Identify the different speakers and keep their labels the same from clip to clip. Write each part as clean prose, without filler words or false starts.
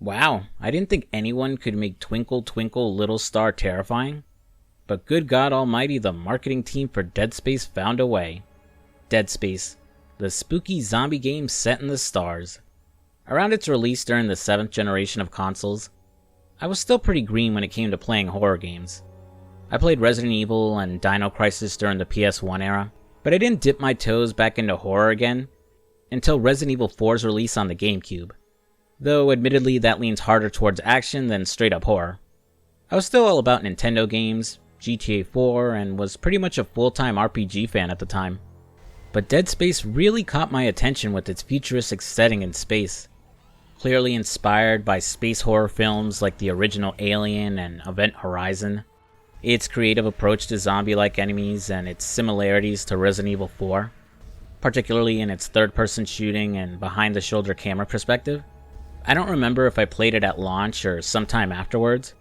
Speaker 1: Wow, I didn't think anyone could make Twinkle Twinkle Little Star terrifying. But good God almighty, the marketing team for Dead Space found a way. Dead Space, the spooky zombie game set in the stars. Around its release during the 7th generation of consoles, I was still pretty green when it came to playing horror games. I played Resident Evil and Dino Crisis during the PS1 era, but I didn't dip my toes back into horror again until Resident Evil 4's release on the GameCube. Though admittedly that leans harder towards action than straight up horror. I was still all about Nintendo games, GTA 4, and was pretty much a full-time RPG fan at the time. But Dead Space really caught my attention with its futuristic setting in space. Clearly inspired by space horror films like the original Alien and Event Horizon, its creative approach to zombie-like enemies and its similarities to Resident Evil 4, particularly in its third-person shooting and behind-the-shoulder camera perspective. I don't remember if I played it at launch or sometime afterwards,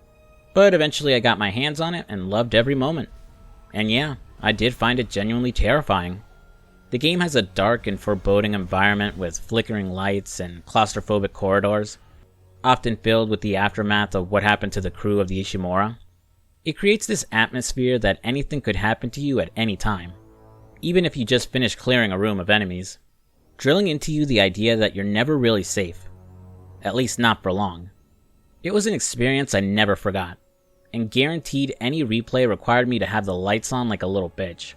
Speaker 1: but eventually I got my hands on it and loved every moment. And yeah, I did find it genuinely terrifying. The game has a dark and foreboding environment with flickering lights and claustrophobic corridors, often filled with the aftermath of what happened to the crew of the Ishimura. It creates this atmosphere that anything could happen to you at any time, even if you just finished clearing a room of enemies, drilling into you the idea that you're never really safe. At least not for long. It was an experience I never forgot, and guaranteed any replay required me to have the lights on like a little bitch.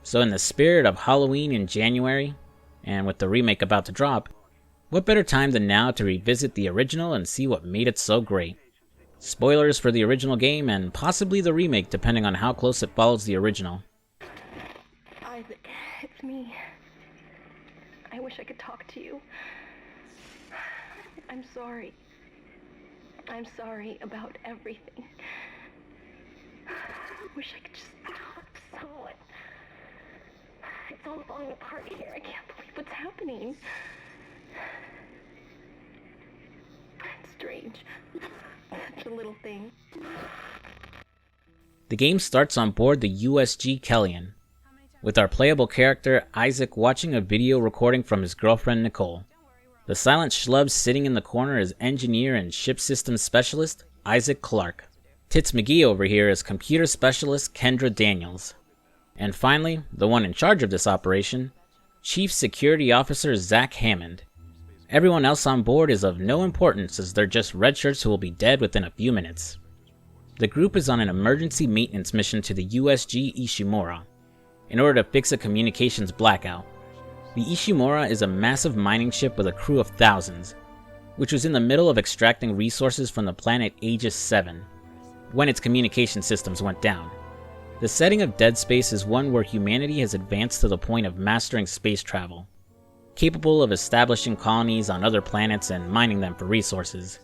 Speaker 1: So in the spirit of Halloween in January, and with the remake about to drop, what better time than now to revisit the original and see what made it so great. Spoilers for the original game and possibly the remake depending on how close it follows the original.
Speaker 2: Isaac, it's me. I wish I could talk to you. I'm sorry. I'm sorry about everything. I wish I could just talk to someone. It's all falling apart here. I can't believe what's happening. It's strange. Such a little thing.
Speaker 1: The game starts on board the USG Kellyan, with our playable character Isaac watching a video recording from his girlfriend Nicole. The silent schlub sitting in the corner is engineer and ship systems specialist Isaac Clarke. Tits McGee over here is computer specialist Kendra Daniels. And finally, the one in charge of this operation, Chief Security Officer Zach Hammond. Everyone else on board is of no importance as they're just red shirts who will be dead within a few minutes. The group is on an emergency maintenance mission to the USG Ishimura in order to fix a communications blackout. The Ishimura is a massive mining ship with a crew of thousands, which was in the middle of extracting resources from the planet Aegis 7 when its communication systems went down. The setting of Dead Space is one where humanity has advanced to the point of mastering space travel, capable of establishing colonies on other planets and mining them for resources.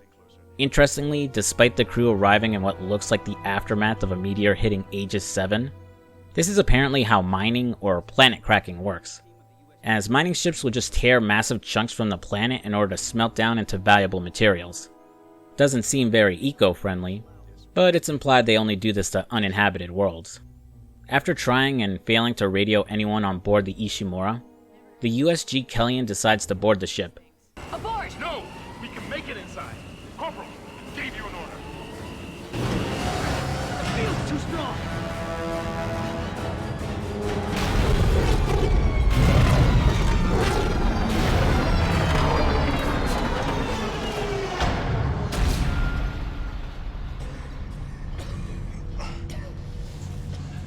Speaker 1: Interestingly, despite the crew arriving in what looks like the aftermath of a meteor hitting Aegis 7, this is apparently how mining or planet cracking works, as mining ships will just tear massive chunks from the planet in order to smelt down into valuable materials. Doesn't seem very eco-friendly, but it's implied they only do this to uninhabited worlds. After trying and failing to radio anyone on board the Ishimura, the USG Kellyan decides to board the ship.
Speaker 3: Abort! No! We can make it inside! Corporal, gave you an order. The field's too strong!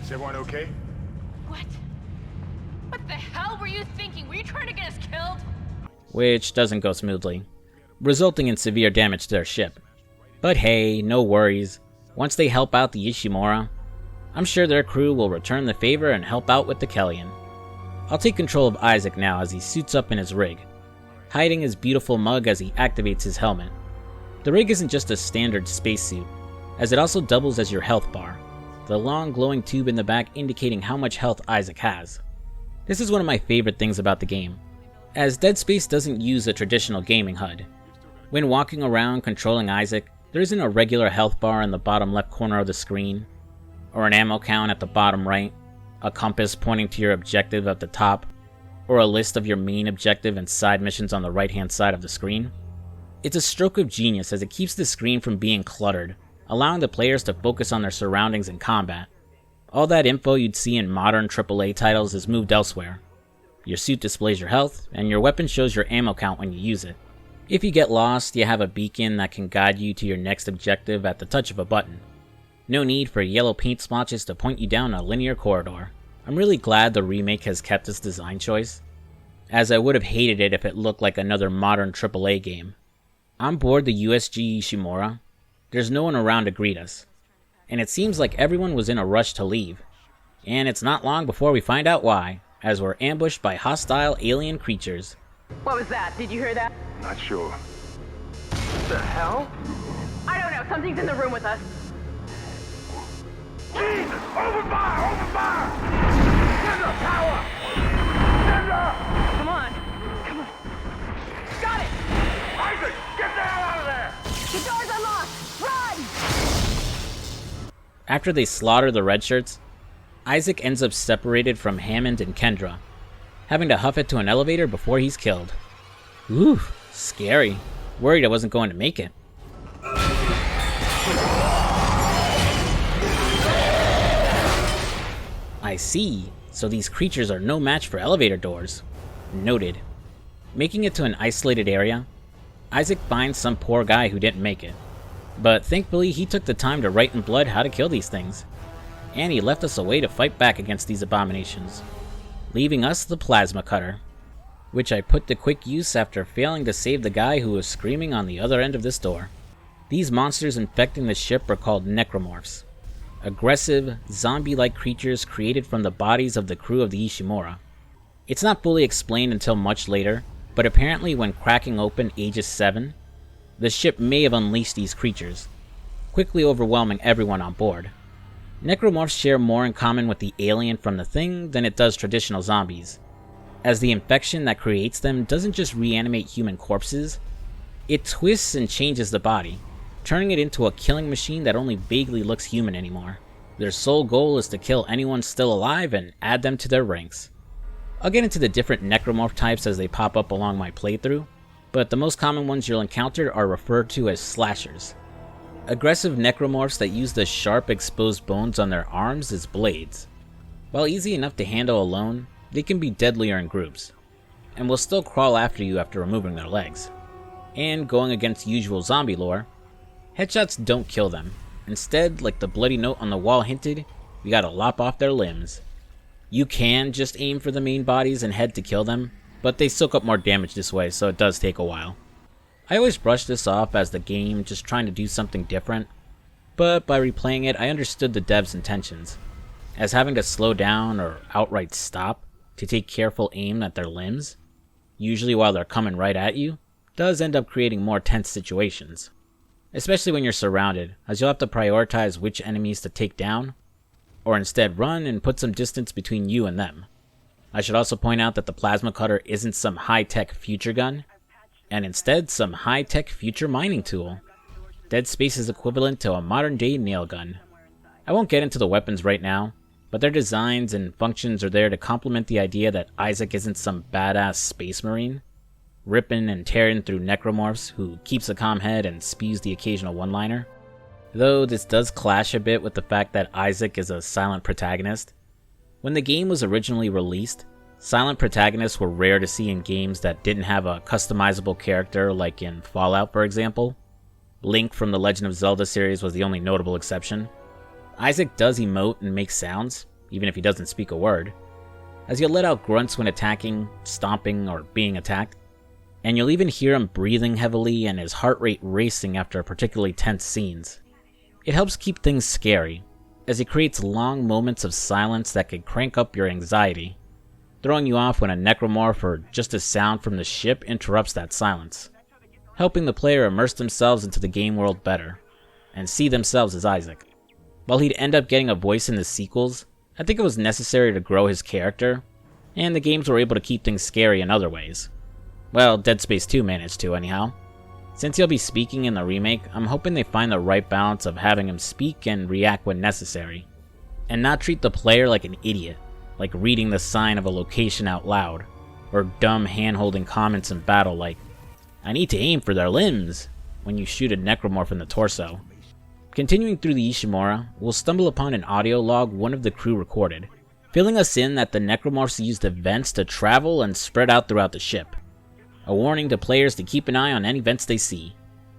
Speaker 4: Is everyone okay?
Speaker 5: What? What the hell were you thinking? Were you trying to get us killed?
Speaker 1: Which doesn't go smoothly, resulting in severe damage to their ship. But hey, no worries. Once they help out the Ishimura, I'm sure their crew will return the favor and help out with the Kellyan. I'll take control of Isaac now as he suits up in his rig, hiding his beautiful mug as he activates his helmet. The rig isn't just a standard spacesuit, as it also doubles as your health bar, the long glowing tube in the back indicating how much health Isaac has. This is one of my favorite things about the game, as Dead Space doesn't use a traditional gaming HUD. When walking around controlling Isaac, there isn't a regular health bar in the bottom left corner of the screen, or an ammo count at the bottom right, a compass pointing to your objective at the top, or a list of your main objective and side missions on the right hand side of the screen. It's a stroke of genius as it keeps the screen from being cluttered, allowing the players to focus on their surroundings and combat. All that info you'd see in modern AAA titles is moved elsewhere. Your suit displays your health, and your weapon shows your ammo count when you use it. If you get lost, you have a beacon that can guide you to your next objective at the touch of a button. No need for yellow paint splotches to point you down a linear corridor. I'm really glad the remake has kept this design choice, as I would have hated it if it looked like another modern AAA game. On board the USG Ishimura, there's no one around to greet us, and it seems like everyone was in a rush to leave. And it's not long before we find out why, as we're ambushed by hostile alien creatures.
Speaker 2: What was that? Did you hear that?
Speaker 4: Not sure.
Speaker 3: What the hell?
Speaker 2: I don't know. Something's in the room with us.
Speaker 3: Jesus! Open fire! Open fire! Sender! Power! Sender!
Speaker 2: Come on. Come on. Got it!
Speaker 3: Isaac! Get the hell out of there!
Speaker 2: The door's unlocked! Run!
Speaker 1: After they slaughter the red shirts, Isaac ends up separated from Hammond and Kendra, having to huff it to an elevator before he's killed. Ooh, scary. Worried I wasn't going to make it. I see. So these creatures are no match for elevator doors. Noted. Making it to an isolated area, Isaac finds some poor guy who didn't make it. But thankfully he took the time to write in blood how to kill these things. And he left us a way to fight back against these abominations, leaving us the plasma cutter, which I put to quick use after failing to save the guy who was screaming on the other end of this door. These monsters infecting the ship are called necromorphs, aggressive, zombie-like creatures created from the bodies of the crew of the Ishimura. It's not fully explained until much later, but apparently when cracking open Aegis 7, the ship may have unleashed these creatures, quickly overwhelming everyone on board. Necromorphs share more in common with the alien from The Thing than it does traditional zombies, as the infection that creates them doesn't just reanimate human corpses, it twists and changes the body, turning it into a killing machine that only vaguely looks human anymore. Their sole goal is to kill anyone still alive and add them to their ranks. I'll get into the different necromorph types as they pop up along my playthrough, but the most common ones you'll encounter are referred to as slashers. Aggressive necromorphs that use the sharp exposed bones on their arms as blades. While easy enough to handle alone, they can be deadlier in groups, and will still crawl after you after removing their legs. And going against usual zombie lore, headshots don't kill them. Instead, like the bloody note on the wall hinted, you gotta lop off their limbs. You can just aim for the main bodies and head to kill them, but they soak up more damage this way, so it does take a while. I always brushed this off as the game just trying to do something different, but by replaying it I understood the devs' intentions, as having to slow down or outright stop to take careful aim at their limbs, usually while they're coming right at you, does end up creating more tense situations. Especially when you're surrounded, as you'll have to prioritize which enemies to take down, or instead run and put some distance between you and them. I should also point out that the plasma cutter isn't some high-tech future gun, and instead some high-tech future mining tool. Dead Space is equivalent to a modern-day nail gun. I won't get into the weapons right now, but their designs and functions are there to complement the idea that Isaac isn't some badass space marine, ripping and tearing through necromorphs who keeps a calm head and spews the occasional one-liner. Though this does clash a bit with the fact that Isaac is a silent protagonist. When the game was originally released, silent protagonists were rare to see in games that didn't have a customizable character, like in Fallout for example. Link from the Legend of Zelda series was the only notable exception. Isaac does emote and make sounds, even if he doesn't speak a word, as he'll let out grunts when attacking, stomping, or being attacked, and you'll even hear him breathing heavily and his heart rate racing after particularly tense scenes. It helps keep things scary, as he creates long moments of silence that can crank up your anxiety, throwing you off when a necromorph or just a sound from the ship interrupts that silence, helping the player immerse themselves into the game world better, and see themselves as Isaac. While he'd end up getting a voice in the sequels, I think it was necessary to grow his character, and the games were able to keep things scary in other ways. Well, Dead Space 2 managed to anyhow. Since he'll be speaking in the remake, I'm hoping they find the right balance of having him speak and react when necessary, and not treat the player like an idiot, like reading the sign of a location out loud, or dumb hand-holding comments in battle like, I need to aim for their limbs when you shoot a necromorph in the torso. Continuing through the Ishimura, we'll stumble upon an audio log one of the crew recorded, filling us in that the necromorphs used the vents to travel and spread out throughout the ship. A warning to players to keep an eye on any vents they see.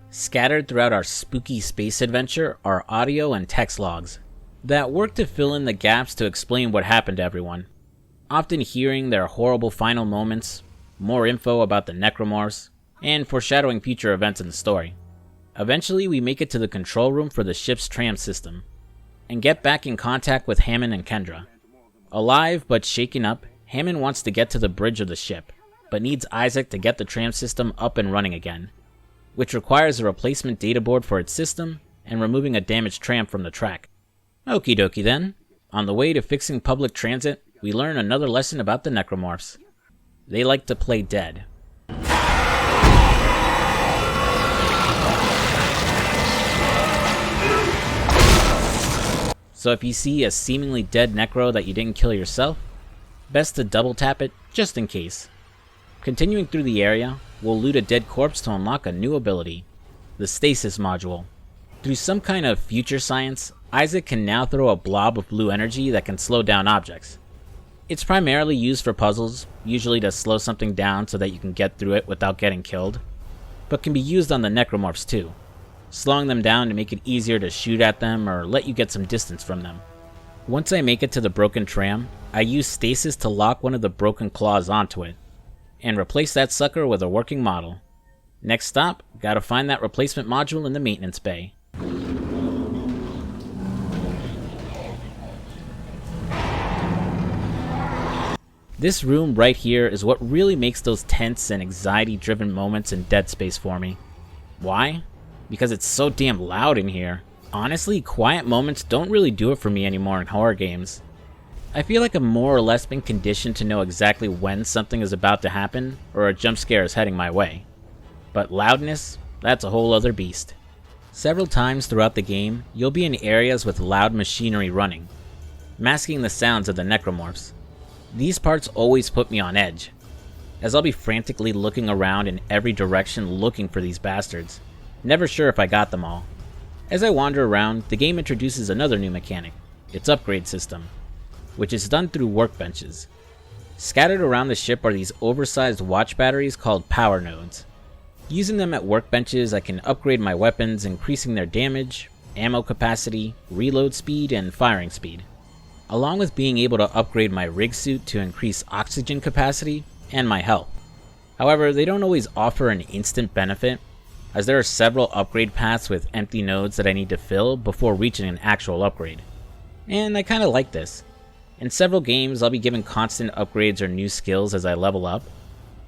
Speaker 1: Scattered throughout our spooky space adventure are audio and text logs that work to fill in the gaps to explain what happened to everyone, often hearing their horrible final moments, more info about the necromorphs, and foreshadowing future events in the story. Eventually, we make it to the control room for the ship's tram system, and get back in contact with Hammond and Kendra. Alive but shaken up, Hammond wants to get to the bridge of the ship, but needs Isaac to get the tram system up and running again, which requires a replacement data board for its system and removing a damaged tram from the track. Okie dokie then. On the way to fixing public transit, we learn another lesson about the necromorphs. They like to play dead. So if you see a seemingly dead necro that you didn't kill yourself, best to double tap it just in case. Continuing through the area, we'll loot a dead corpse to unlock a new ability, the stasis module. Through some kind of future science, Isaac can now throw a blob of blue energy that can slow down objects. It's primarily used for puzzles, usually to slow something down so that you can get through it without getting killed, but can be used on the necromorphs too, slowing them down to make it easier to shoot at them or let you get some distance from them. Once I make it to the broken tram, I use stasis to lock one of the broken claws onto it, and replace that sucker with a working model. Next stop, gotta find that replacement module in the maintenance bay. This room right here is what really makes those tense and anxiety-driven moments in Dead Space for me. Why? Because it's so damn loud in here. Honestly, quiet moments don't really do it for me anymore in horror games. I feel like I've more or less been conditioned to know exactly when something is about to happen or a jump scare is heading my way. But loudness, that's a whole other beast. Several times throughout the game, you'll be in areas with loud machinery running, masking the sounds of the necromorphs. These parts always put me on edge, as I'll be frantically looking around in every direction looking for these bastards, never sure if I got them all. As I wander around, the game introduces another new mechanic, its upgrade system, which is done through workbenches. Scattered around the ship are these oversized watch batteries called power nodes. Using them at workbenches, I can upgrade my weapons, increasing their damage, ammo capacity, reload speed, and firing speed, along with being able to upgrade my rig suit to increase oxygen capacity and my health. However, they don't always offer an instant benefit, as there are several upgrade paths with empty nodes that I need to fill before reaching an actual upgrade. And I kinda like this. In several games, I'll be given constant upgrades or new skills as I level up,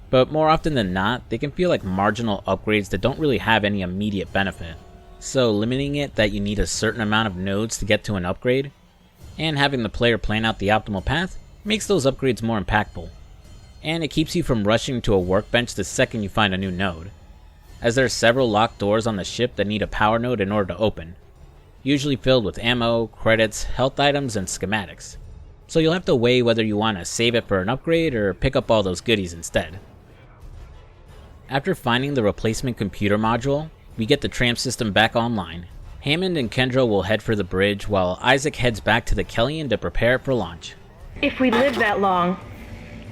Speaker 1: but more often than not, they can feel like marginal upgrades that don't really have any immediate benefit. So limiting it that you need a certain amount of nodes to get to an upgrade, and having the player plan out the optimal path, makes those upgrades more impactful. And it keeps you from rushing to a workbench the second you find a new node, as there are several locked doors on the ship that need a power node in order to open, usually filled with ammo, credits, health items, and schematics. So you'll have to weigh whether you want to save it for an upgrade or pick up all those goodies instead. After finding the replacement computer module, we get the tram system back online. Hammond and Kendra will head for the bridge while Isaac heads back to the Kellyan to prepare for launch.
Speaker 6: If we live that long,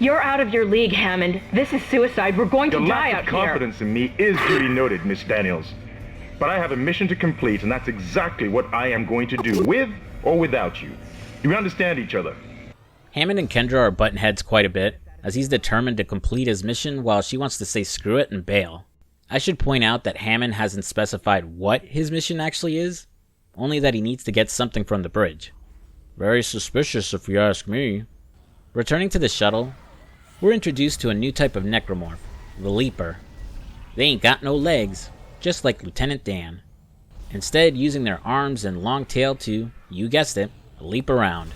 Speaker 6: you're out of your league, Hammond. This is suicide. We're going to
Speaker 7: Your
Speaker 6: die
Speaker 7: lack
Speaker 6: out
Speaker 7: of
Speaker 6: here.
Speaker 7: confidence in me is duly noted, Miss Daniels. But I have a mission to complete, and that's exactly what I am going to do, with or without you. Do we understand each other?
Speaker 1: Hammond and Kendra are button heads quite a bit, as he's determined to complete his mission while she wants to say screw it and bail. I should point out that Hammond hasn't specified what his mission actually is, only that he needs to get something from the bridge. Very suspicious if you ask me. Returning to the shuttle, we're introduced to a new type of necromorph, the Leaper. They ain't got no legs, just like Lieutenant Dan. Instead, using their arms and long tail to, you guessed it, leap around.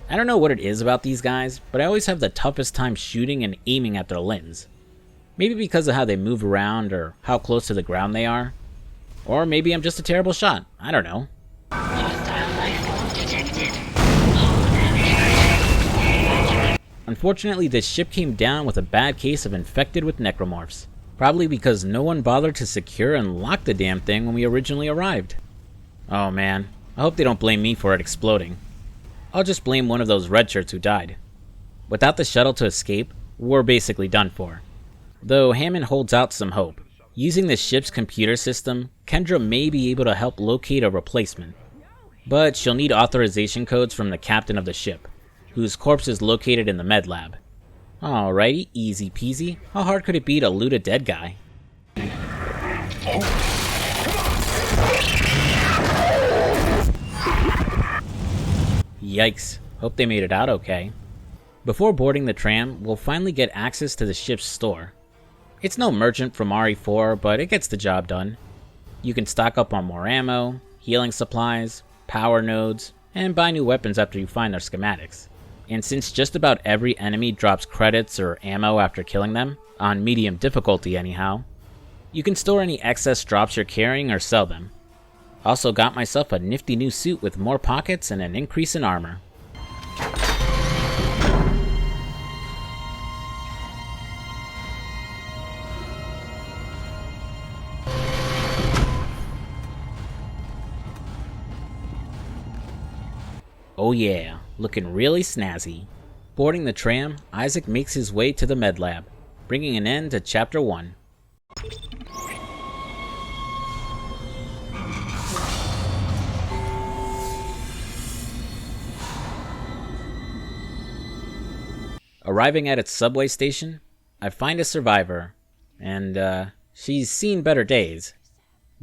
Speaker 1: I don't know what it is about these guys, but I always have the toughest time shooting and aiming at their limbs. Maybe because of how they move around or how close to the ground they are. Or maybe I'm just a terrible shot, I don't know. Unfortunately, this ship came down with a bad case of infected with necromorphs. Probably because no one bothered to secure and lock the damn thing when we originally arrived. Oh man, I hope they don't blame me for it exploding. I'll just blame one of those red shirts who died. Without the shuttle to escape, we're basically done for. Though Hammond holds out some hope. Using the ship's computer system, Kendra may be able to help locate a replacement. But she'll need authorization codes from the captain of the ship, whose corpse is located in the med lab. Alrighty, easy peasy. How hard could it be to loot a dead guy? Yikes, hope they made it out okay. Before boarding the tram, we'll finally get access to the ship's store. It's no merchant from RE4, but it gets the job done. You can stock up on more ammo, healing supplies, power nodes, and buy new weapons after you find their schematics. And since just about every enemy drops credits or ammo after killing them, on medium difficulty anyhow, you can store any excess drops you're carrying or sell them. Also got myself a nifty new suit with more pockets and an increase in armor. Oh yeah, looking really snazzy. Boarding the tram, Isaac makes his way to the med lab, bringing an end to Chapter 1. Arriving at its subway station, I find a survivor, and she's seen better days.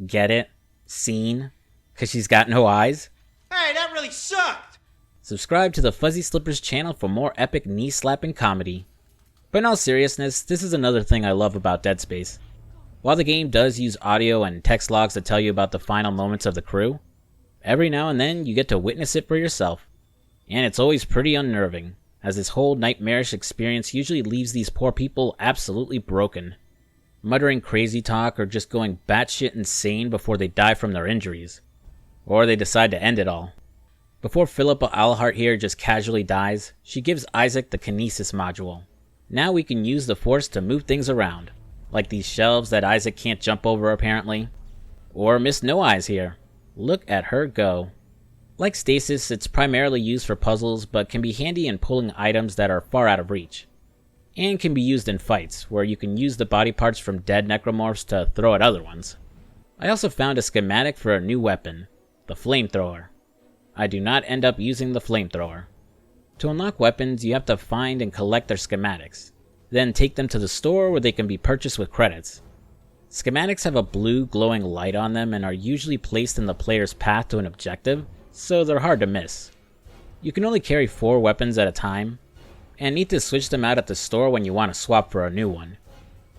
Speaker 1: Get it? Seen? 'Cause she's got no eyes?
Speaker 8: Hey, that really sucked!
Speaker 1: Subscribe to the FuzzySlippers channel for more epic knee-slapping comedy. But in all seriousness, this is another thing I love about Dead Space. While the game does use audio and text logs to tell you about the final moments of the crew, every now and then you get to witness it for yourself. And it's always pretty unnerving, as this whole nightmarish experience usually leaves these poor people absolutely broken, muttering crazy talk or just going batshit insane before they die from their injuries. Or they decide to end it all. Before Philippa Alhart here just casually dies, she gives Isaac the Kinesis module. Now we can use the Force to move things around, like these shelves that Isaac can't jump over apparently. Or Miss No Eyes here. Look at her go. Like Stasis, it's primarily used for puzzles, but can be handy in pulling items that are far out of reach. And can be used in fights, where you can use the body parts from dead necromorphs to throw at other ones. I also found a schematic for a new weapon, the flamethrower. I do not end up using the flamethrower. To unlock weapons, you have to find and collect their schematics, then take them to the store where they can be purchased with credits. Schematics have a blue glowing light on them and are usually placed in the player's path to an objective, so they're hard to miss. You can only carry 4 weapons at a time, and need to switch them out at the store when you want to swap for a new one.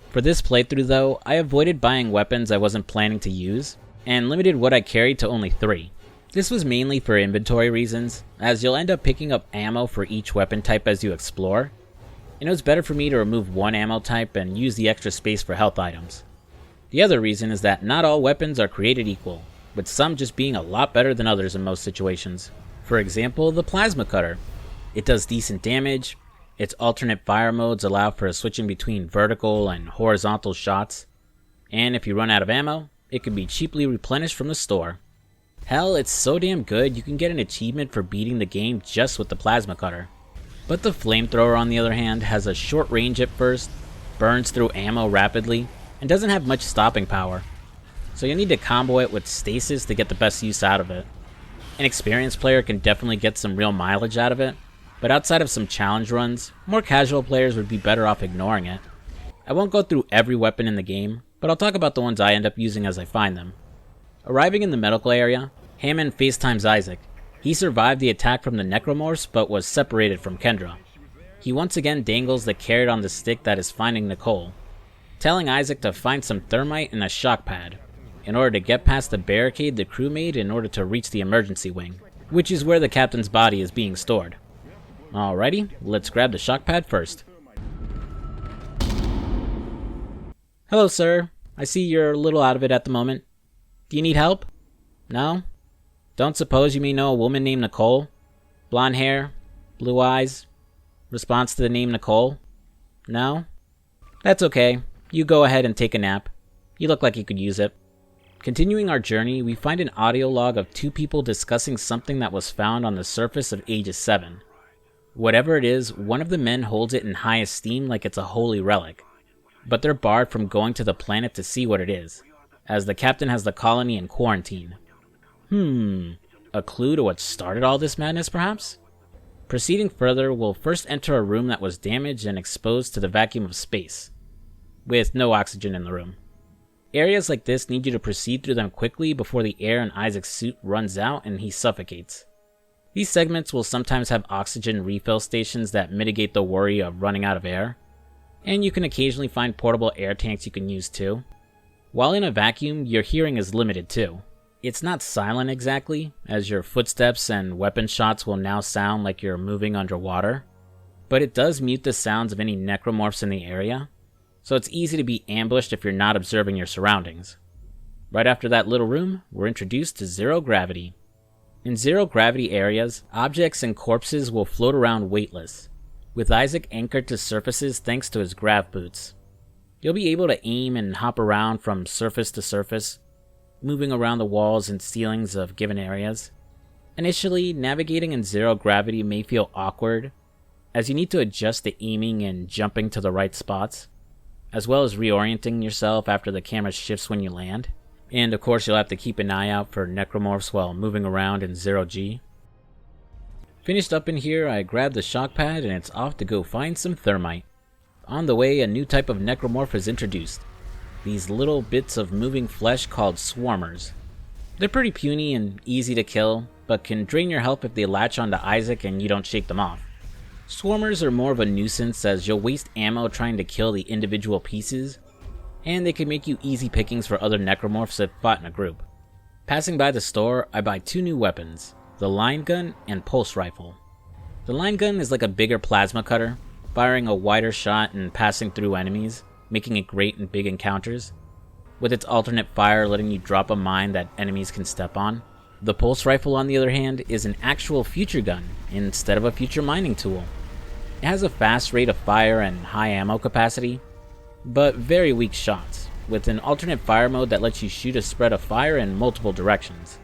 Speaker 1: For this playthrough though, I avoided buying weapons I wasn't planning to use, and limited what I carried to only 3. This was mainly for inventory reasons, as you'll end up picking up ammo for each weapon type as you explore, and it was better for me to remove one ammo type and use the extra space for health items. The other reason is that not all weapons are created equal, with some just being a lot better than others in most situations. For example, the plasma cutter. It does decent damage, its alternate fire modes allow for switching between vertical and horizontal shots, and if you run out of ammo, it can be cheaply replenished from the store. Hell, it's so damn good you can get an achievement for beating the game just with the plasma cutter. But the flamethrower on the other hand has a short range at first, burns through ammo rapidly, and doesn't have much stopping power. So you'll need to combo it with stasis to get the best use out of it. An experienced player can definitely get some real mileage out of it, but outside of some challenge runs, more casual players would be better off ignoring it. I won't go through every weapon in the game, but I'll talk about the ones I end up using as I find them. Arriving in the medical area, Hammond FaceTimes Isaac. He survived the attack from the necromorphs, but was separated from Kendra. He once again dangles the carrot on the stick that is finding Nicole, telling Isaac to find some thermite and a shock pad, in order to get past the barricade the crew made in order to reach the emergency wing, which is where the captain's body is being stored. Alrighty, let's grab the shock pad first. Hello sir, I see you're a little out of it at the moment. Do you need help? No? Don't suppose you may know a woman named Nicole? Blonde hair, blue eyes, response to the name Nicole? No? That's okay. You go ahead and take a nap. You look like you could use it. Continuing our journey, we find an audio log of two people discussing something that was found on the surface of Aegis 7. Whatever it is, one of the men holds it in high esteem like it's a holy relic, but they're barred from going to the planet to see what it is, as the captain has the colony in quarantine. A clue to what started all this madness, perhaps? Proceeding further, we'll first enter a room that was damaged and exposed to the vacuum of space, with no oxygen in the room. Areas like this need you to proceed through them quickly before the air in Isaac's suit runs out and he suffocates. These segments will sometimes have oxygen refill stations that mitigate the worry of running out of air, and you can occasionally find portable air tanks you can use too. While in a vacuum, your hearing is limited too. It's not silent exactly, as your footsteps and weapon shots will now sound like you're moving underwater, but it does mute the sounds of any necromorphs in the area, so it's easy to be ambushed if you're not observing your surroundings. Right after that little room, we're introduced to zero gravity. In zero gravity areas, objects and corpses will float around weightless, with Isaac anchored to surfaces thanks to his grav boots. You'll be able to aim and hop around from surface to surface, moving around the walls and ceilings of given areas. Initially, navigating in zero gravity may feel awkward, as you need to adjust the aiming and jumping to the right spots, as well as reorienting yourself after the camera shifts when you land. And of course, you'll have to keep an eye out for necromorphs while moving around in 0G. Finished up in here, I grabbed the shock pad and it's off to go find some thermite. On the way, a new type of necromorph is introduced. These little bits of moving flesh called swarmers. They're pretty puny and easy to kill, but can drain your health if they latch onto Isaac and you don't shake them off. Swarmers are more of a nuisance as you'll waste ammo trying to kill the individual pieces, and they can make you easy pickings for other necromorphs if fought in a group. Passing by the store, I buy two new weapons, the line gun and pulse rifle. The line gun is like a bigger plasma cutter, firing a wider shot and passing through enemies, making it great in big encounters, with its alternate fire letting you drop a mine that enemies can step on. The pulse rifle, on the other hand, is an actual future gun instead of a future mining tool. It has a fast rate of fire and high ammo capacity, but very weak shots, with an alternate fire mode that lets you shoot a spread of fire in multiple directions.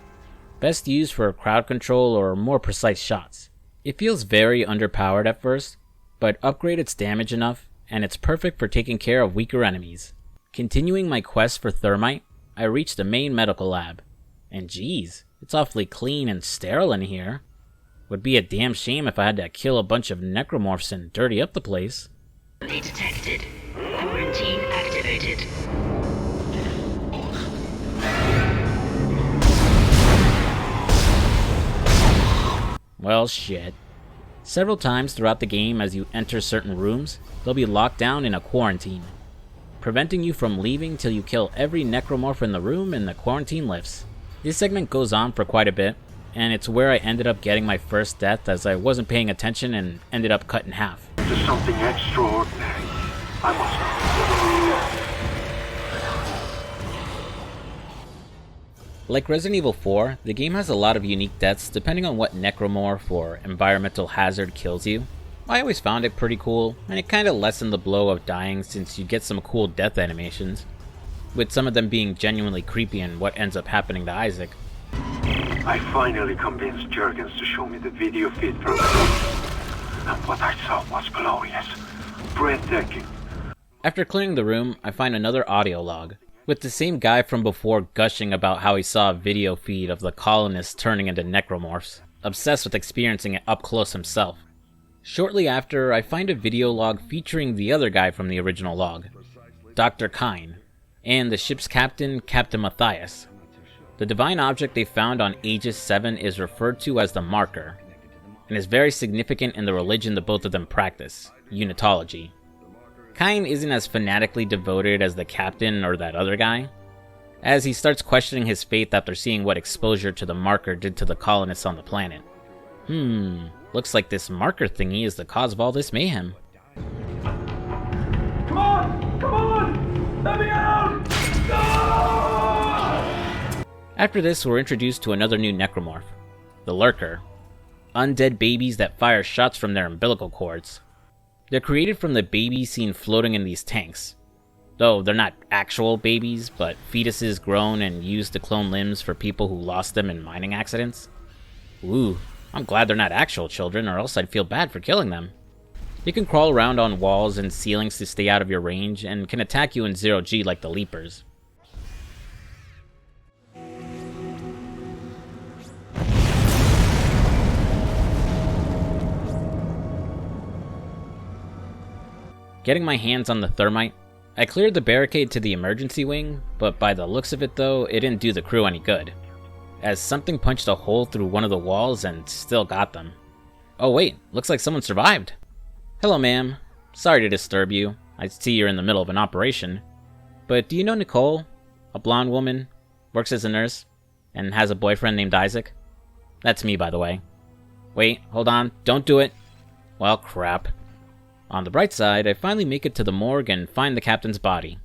Speaker 1: Best used for crowd control or more precise shots. It feels very underpowered at first, but upgrade its damage enough, and it's perfect for taking care of weaker enemies. Continuing my quest for thermite, I reach the main medical lab. And geez, it's awfully clean and sterile in here. Would be a damn shame if I had to kill a bunch of necromorphs and dirty up the place.
Speaker 9: Detected. Quarantine activated.
Speaker 1: Well, shit. Several times throughout the game as you enter certain rooms, they'll be locked down in a quarantine, preventing you from leaving till you kill every necromorph in the room and the quarantine lifts. This segment goes on for quite a bit, and it's where I ended up getting my first death as I wasn't paying attention and ended up cut in half.
Speaker 3: There's something extraordinary. I
Speaker 1: Like Resident Evil 4, the game has a lot of unique deaths depending on what necromorph or environmental hazard kills you. I always found it pretty cool, and it kinda lessened the blow of dying since you get some cool death animations, with some of them being genuinely creepy in what ends up happening to Isaac.
Speaker 3: I finally convinced Jurgens to show me the video feed from the room, and what I saw was glorious, breathtaking.
Speaker 1: After clearing the room, I find another audio log, with the same guy from before gushing about how he saw a video feed of the colonists turning into necromorphs, obsessed with experiencing it up close himself. Shortly after, I find a video log featuring the other guy from the original log, Dr. Kine, and the ship's captain, Captain Matthias. The divine object they found on Aegis 7 is referred to as the Marker, and is very significant in the religion that both of them practice, Unitology. Kine isn't as fanatically devoted as the captain or that other guy, as he starts questioning his faith after seeing what exposure to the Marker did to the colonists on the planet. Looks like this marker thingy is the cause of all this mayhem.
Speaker 3: Come on! Come on! Let me out! No!
Speaker 1: After this, we're introduced to another new necromorph, the Lurker. Undead babies that fire shots from their umbilical cords. They're created from the babies seen floating in these tanks. Though they're not actual babies, but fetuses grown and used to clone limbs for people who lost them in mining accidents. Ooh, I'm glad they're not actual children, or else I'd feel bad for killing them. They can crawl around on walls and ceilings to stay out of your range, and can attack you in 0G like the Leapers. Getting my hands on the thermite, I cleared the barricade to the emergency wing, but by the looks of it though, it didn't do the crew any good, as something punched a hole through one of the walls and still got them. Oh wait, looks like someone survived. Hello ma'am, sorry to disturb you, I see you're in the middle of an operation, but do you know Nicole? A blonde woman, works as a nurse, and has a boyfriend named Isaac? That's me, by the way. Wait, hold on, don't do it. Well, crap. On the bright side, I finally make it to the morgue and find the captain's body.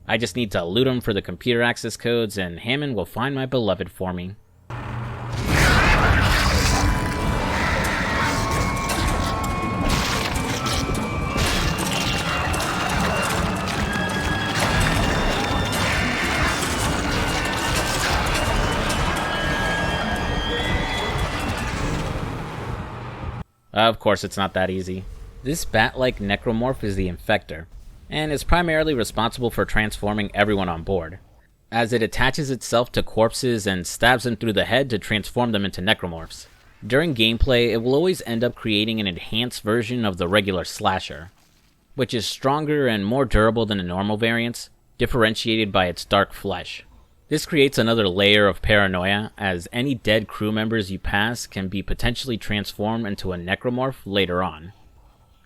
Speaker 1: I just need to loot him for the computer access codes, and Hammond will find my beloved for me. Of course it's not that easy. This bat-like necromorph is the Infector, and is primarily responsible for transforming everyone on board, as it attaches itself to corpses and stabs them through the head to transform them into necromorphs. During gameplay, it will always end up creating an enhanced version of the regular slasher, which is stronger and more durable than the normal variants, differentiated by its dark flesh. This creates another layer of paranoia, as any dead crew members you pass can be potentially transformed into a necromorph later on.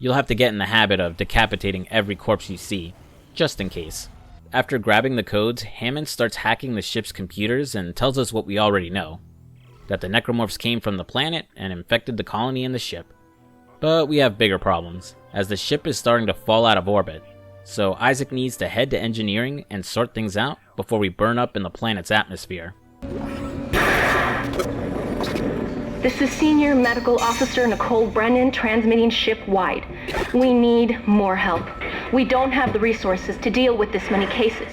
Speaker 1: You'll have to get in the habit of decapitating every corpse you see, just in case. After grabbing the codes, Hammond starts hacking the ship's computers and tells us what we already know, that the necromorphs came from the planet and infected the colony and the ship. But we have bigger problems, as the ship is starting to fall out of orbit, so Isaac needs to head to engineering and sort things out before we burn up in the planet's atmosphere.
Speaker 6: This is Senior Medical Officer Nicole Brennan transmitting ship-wide. We need more help. We don't have the resources to deal with this many cases.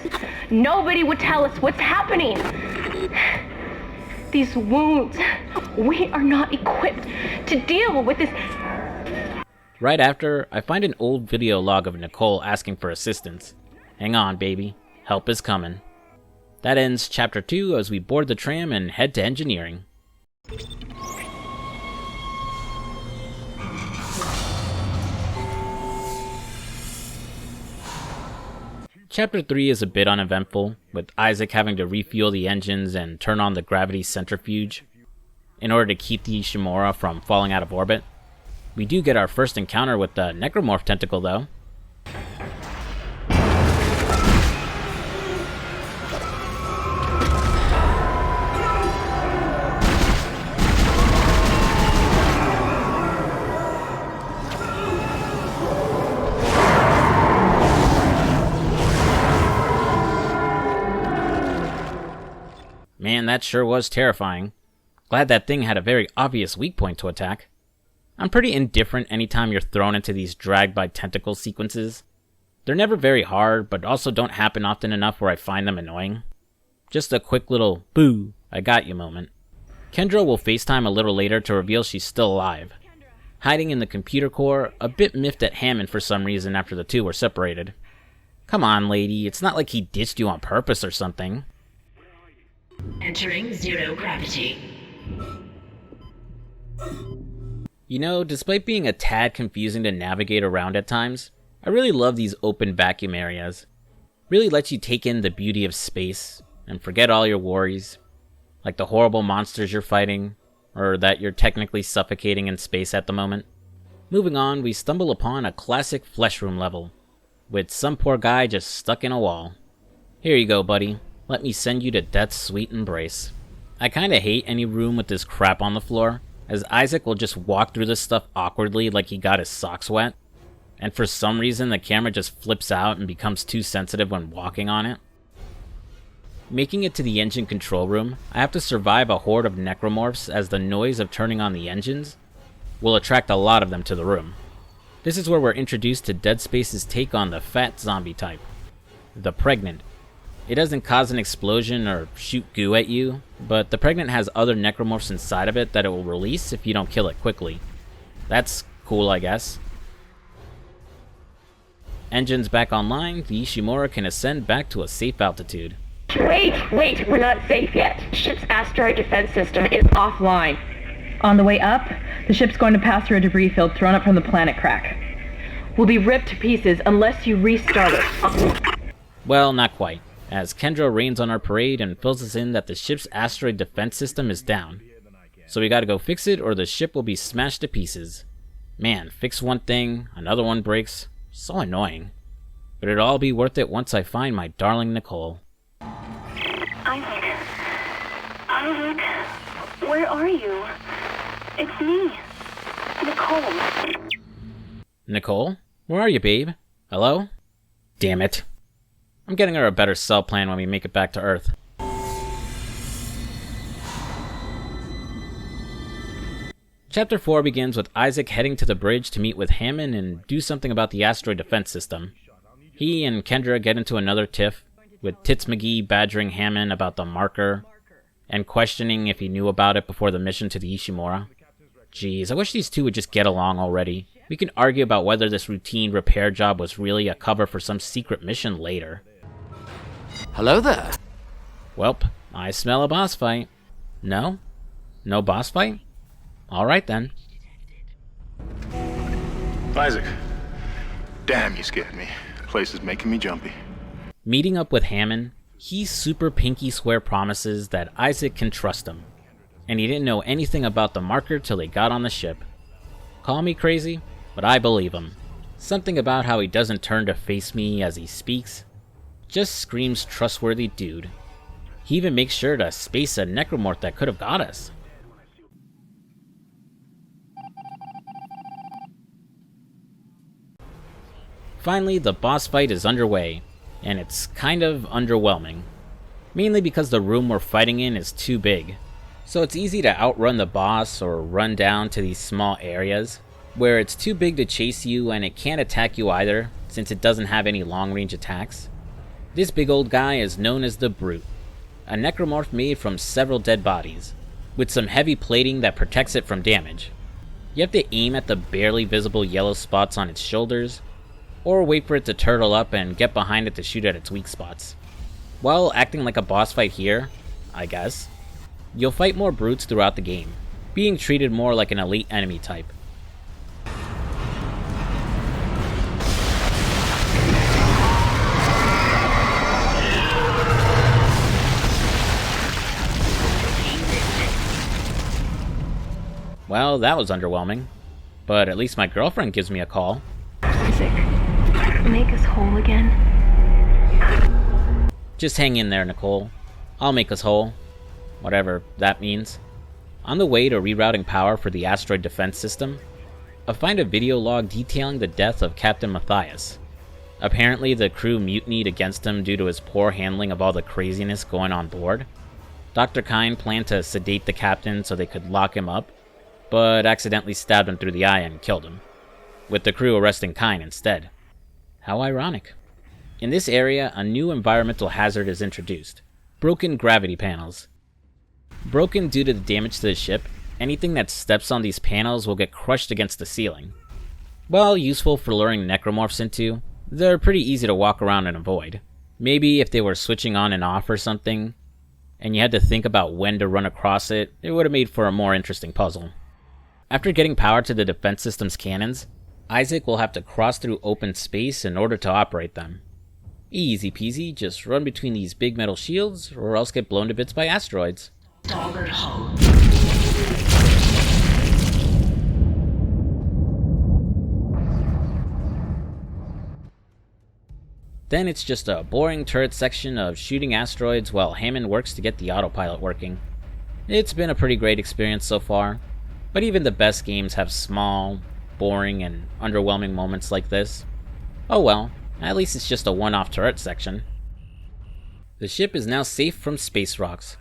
Speaker 6: Nobody would tell us what's happening. These wounds, we are not equipped to deal with this.
Speaker 1: Right after, I find an old video log of Nicole asking for assistance. Hang on, baby. Help is coming. That ends Chapter 2 as we board the tram and head to engineering. Chapter 3 is a bit uneventful, with Isaac having to refuel the engines and turn on the gravity centrifuge in order to keep the Ishimura from falling out of orbit. We do get our first encounter with the necromorph tentacle though. Man, that sure was terrifying. Glad that thing had a very obvious weak point to attack. I'm pretty indifferent anytime you're thrown into these dragged-by-tentacle sequences. They're never very hard, but also don't happen often enough where I find them annoying. Just a quick little, boo, I got you moment. Kendra will FaceTime a little later to reveal she's still alive, hiding in the computer core, a bit miffed at Hammond for some reason after the two were separated. Come on, lady, it's not like he ditched you on purpose or something.
Speaker 9: Entering zero gravity.
Speaker 1: You know, despite being a tad confusing to navigate around at times, I really love these open vacuum areas. Really lets you take in the beauty of space and forget all your worries, like the horrible monsters you're fighting, or that you're technically suffocating in space at the moment. Moving on, we stumble upon a classic flesh room level, with some poor guy just stuck in a wall. Here you go, buddy. Let me send you to death's sweet embrace. I kinda hate any room with this crap on the floor, as Isaac will just walk through this stuff awkwardly like he got his socks wet, and for some reason the camera just flips out and becomes too sensitive when walking on it. Making it to the engine control room, I have to survive a horde of necromorphs as the noise of turning on the engines will attract a lot of them to the room. This is where we're introduced to Dead Space's take on the fat zombie type. the Pregnant. It doesn't cause an explosion or shoot goo at you, but the Pregnant has other necromorphs inside of it that it will release if you don't kill it quickly. That's cool, I guess. Engines back online, the Ishimura can ascend back to a safe altitude.
Speaker 6: Wait, we're not safe yet. Ship's asteroid defense system is offline. On the way up, the ship's going to pass through a debris field thrown up from the planet crack. We'll be ripped to pieces unless you restart it.
Speaker 1: Well, not quite, as Kendra rains on our parade and fills us in that the ship's asteroid defense system is down. So we gotta go fix it or the ship will be smashed to pieces. Man, fix one thing, another one breaks. So annoying. But it'll all be worth it once I find my darling Nicole.
Speaker 2: Isaac, where are you? It's me, Nicole.
Speaker 1: Nicole? Where are you, babe? Hello? Damn it. I'm getting her a better cell plan when we make it back to Earth. Chapter 4 begins with Isaac heading to the bridge to meet with Hammond and do something about the asteroid defense system. He and Kendra get into another tiff, with Tits McGee badgering Hammond about the marker, and questioning if he knew about it before the mission to the Ishimura. Jeez, I wish these two would just get along already. We can argue about whether this routine repair job was really a cover for some secret mission later.
Speaker 10: Hello there.
Speaker 1: Welp, I smell a boss fight. No? No boss fight? Alright then.
Speaker 4: Isaac. Damn, you scared me. The place is making me jumpy.
Speaker 1: Meeting up with Hammond, he super pinky swear promises that Isaac can trust him. And he didn't know anything about the marker till they got on the ship. Call me crazy, but I believe him. Something about how he doesn't turn to face me as he speaks just screams trustworthy dude. He even makes sure to space a necromorph that could have got us. Finally, the boss fight is underway, and it's kind of underwhelming. Mainly because the room we're fighting in is too big. So it's easy to outrun the boss or run down to these small areas, where it's too big to chase you and it can't attack you either, since it doesn't have any long-range attacks. This big old guy is known as the Brute, a necromorph made from several dead bodies, with some heavy plating that protects it from damage. You have to aim at the barely visible yellow spots on its shoulders, or wait for it to turtle up and get behind it to shoot at its weak spots. While acting like a boss fight here, I guess, you'll fight more brutes throughout the game, being treated more like an elite enemy type. Well, that was underwhelming, but at least my girlfriend gives me a call.
Speaker 6: Isaac, make us whole again.
Speaker 1: Just hang in there, Nicole. I'll make us whole. Whatever that means. On the way to rerouting power for the asteroid defense system, I find a video log detailing the death of Captain Matthias. Apparently the crew mutinied against him due to his poor handling of all the craziness going on board. Dr. Kyne planned to sedate the captain so they could lock him up, but accidentally stabbed him through the eye and killed him, with the crew arresting Kyne instead. How ironic. In this area, a new environmental hazard is introduced: broken gravity panels. Broken due to the damage to the ship, anything that steps on these panels will get crushed against the ceiling. While useful for luring necromorphs into, they're pretty easy to walk around and avoid. Maybe if they were switching on and off or something, and you had to think about when to run across it, it would have made for a more interesting puzzle. After getting power to the defense system's cannons, Isaac will have to cross through open space in order to operate them. Easy peasy, just run between these big metal shields, or else get blown to bits by asteroids.
Speaker 9: Starboard hull.
Speaker 1: Then it's just a boring turret section of shooting asteroids while Hammond works to get the autopilot working. It's been a pretty great experience so far, but even the best games have small, boring, and underwhelming moments like this. Oh well, at least it's just a one-off turret section. The ship is now safe from space rocks,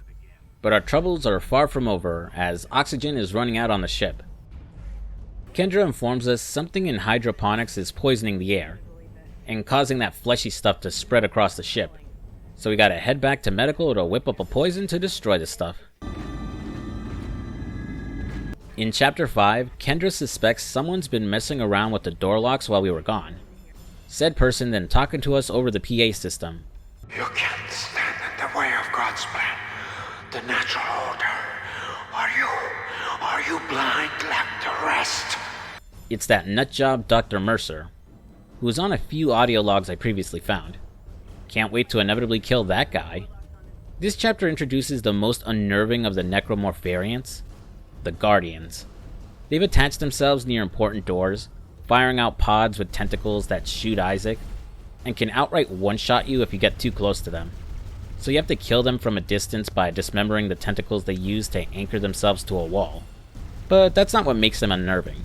Speaker 1: but our troubles are far from over as oxygen is running out on the ship. Kendra informs us something in hydroponics is poisoning the air. and causing that fleshy stuff to spread across the ship. So we gotta head back to medical to whip up a poison to destroy the stuff. In Chapter 5, Kendra suspects someone's been messing around with the door locks while we were gone. Said person then talking to us over the PA system.
Speaker 3: You can't stand in the way of God's plan, the natural order. Are you blind like the rest?
Speaker 1: It's that nutjob Dr. Mercer, who was on a few audio logs I previously found. Can't wait to inevitably kill that guy. This chapter introduces the most unnerving of the necromorph variants, the Guardians. They've attached themselves near important doors, firing out pods with tentacles that shoot Isaac, and can outright one-shot you if you get too close to them. So you have to kill them from a distance by dismembering the tentacles they use to anchor themselves to a wall. But that's not what makes them unnerving.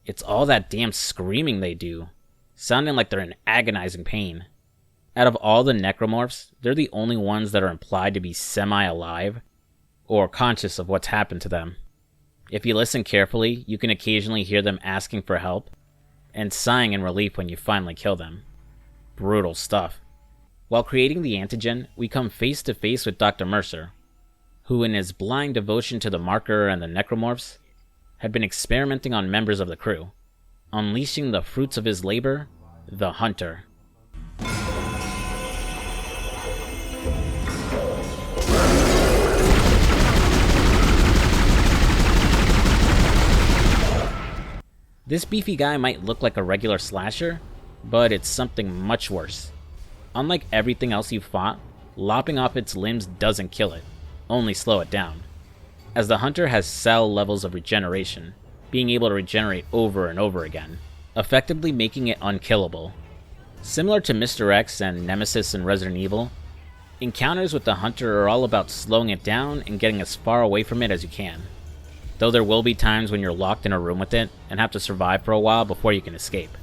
Speaker 1: It's all that damn screaming they do, sounding like they're in agonizing pain. Out of all the necromorphs, they're the only ones that are implied to be semi-alive, or conscious of what's happened to them. If you listen carefully, you can occasionally hear them asking for help, and sighing in relief when you finally kill them. Brutal stuff. While creating the antigen, we come face to face with Dr. Mercer, who in his blind devotion to the marker and the necromorphs, had been experimenting on members of the crew, unleashing the fruits of his labor, the Hunter. This beefy guy might look like a regular slasher, but it's something much worse. Unlike everything else you've fought, lopping off its limbs doesn't kill it, only slow it down, as the Hunter has cell levels of regeneration, being able to regenerate over and over again, effectively making it unkillable. Similar to Mr. X and Nemesis in Resident Evil, encounters with the Hunter are all about slowing it down and getting as far away from it as you can, though there will be times when you're locked in a room with it and have to survive for a while before you can escape.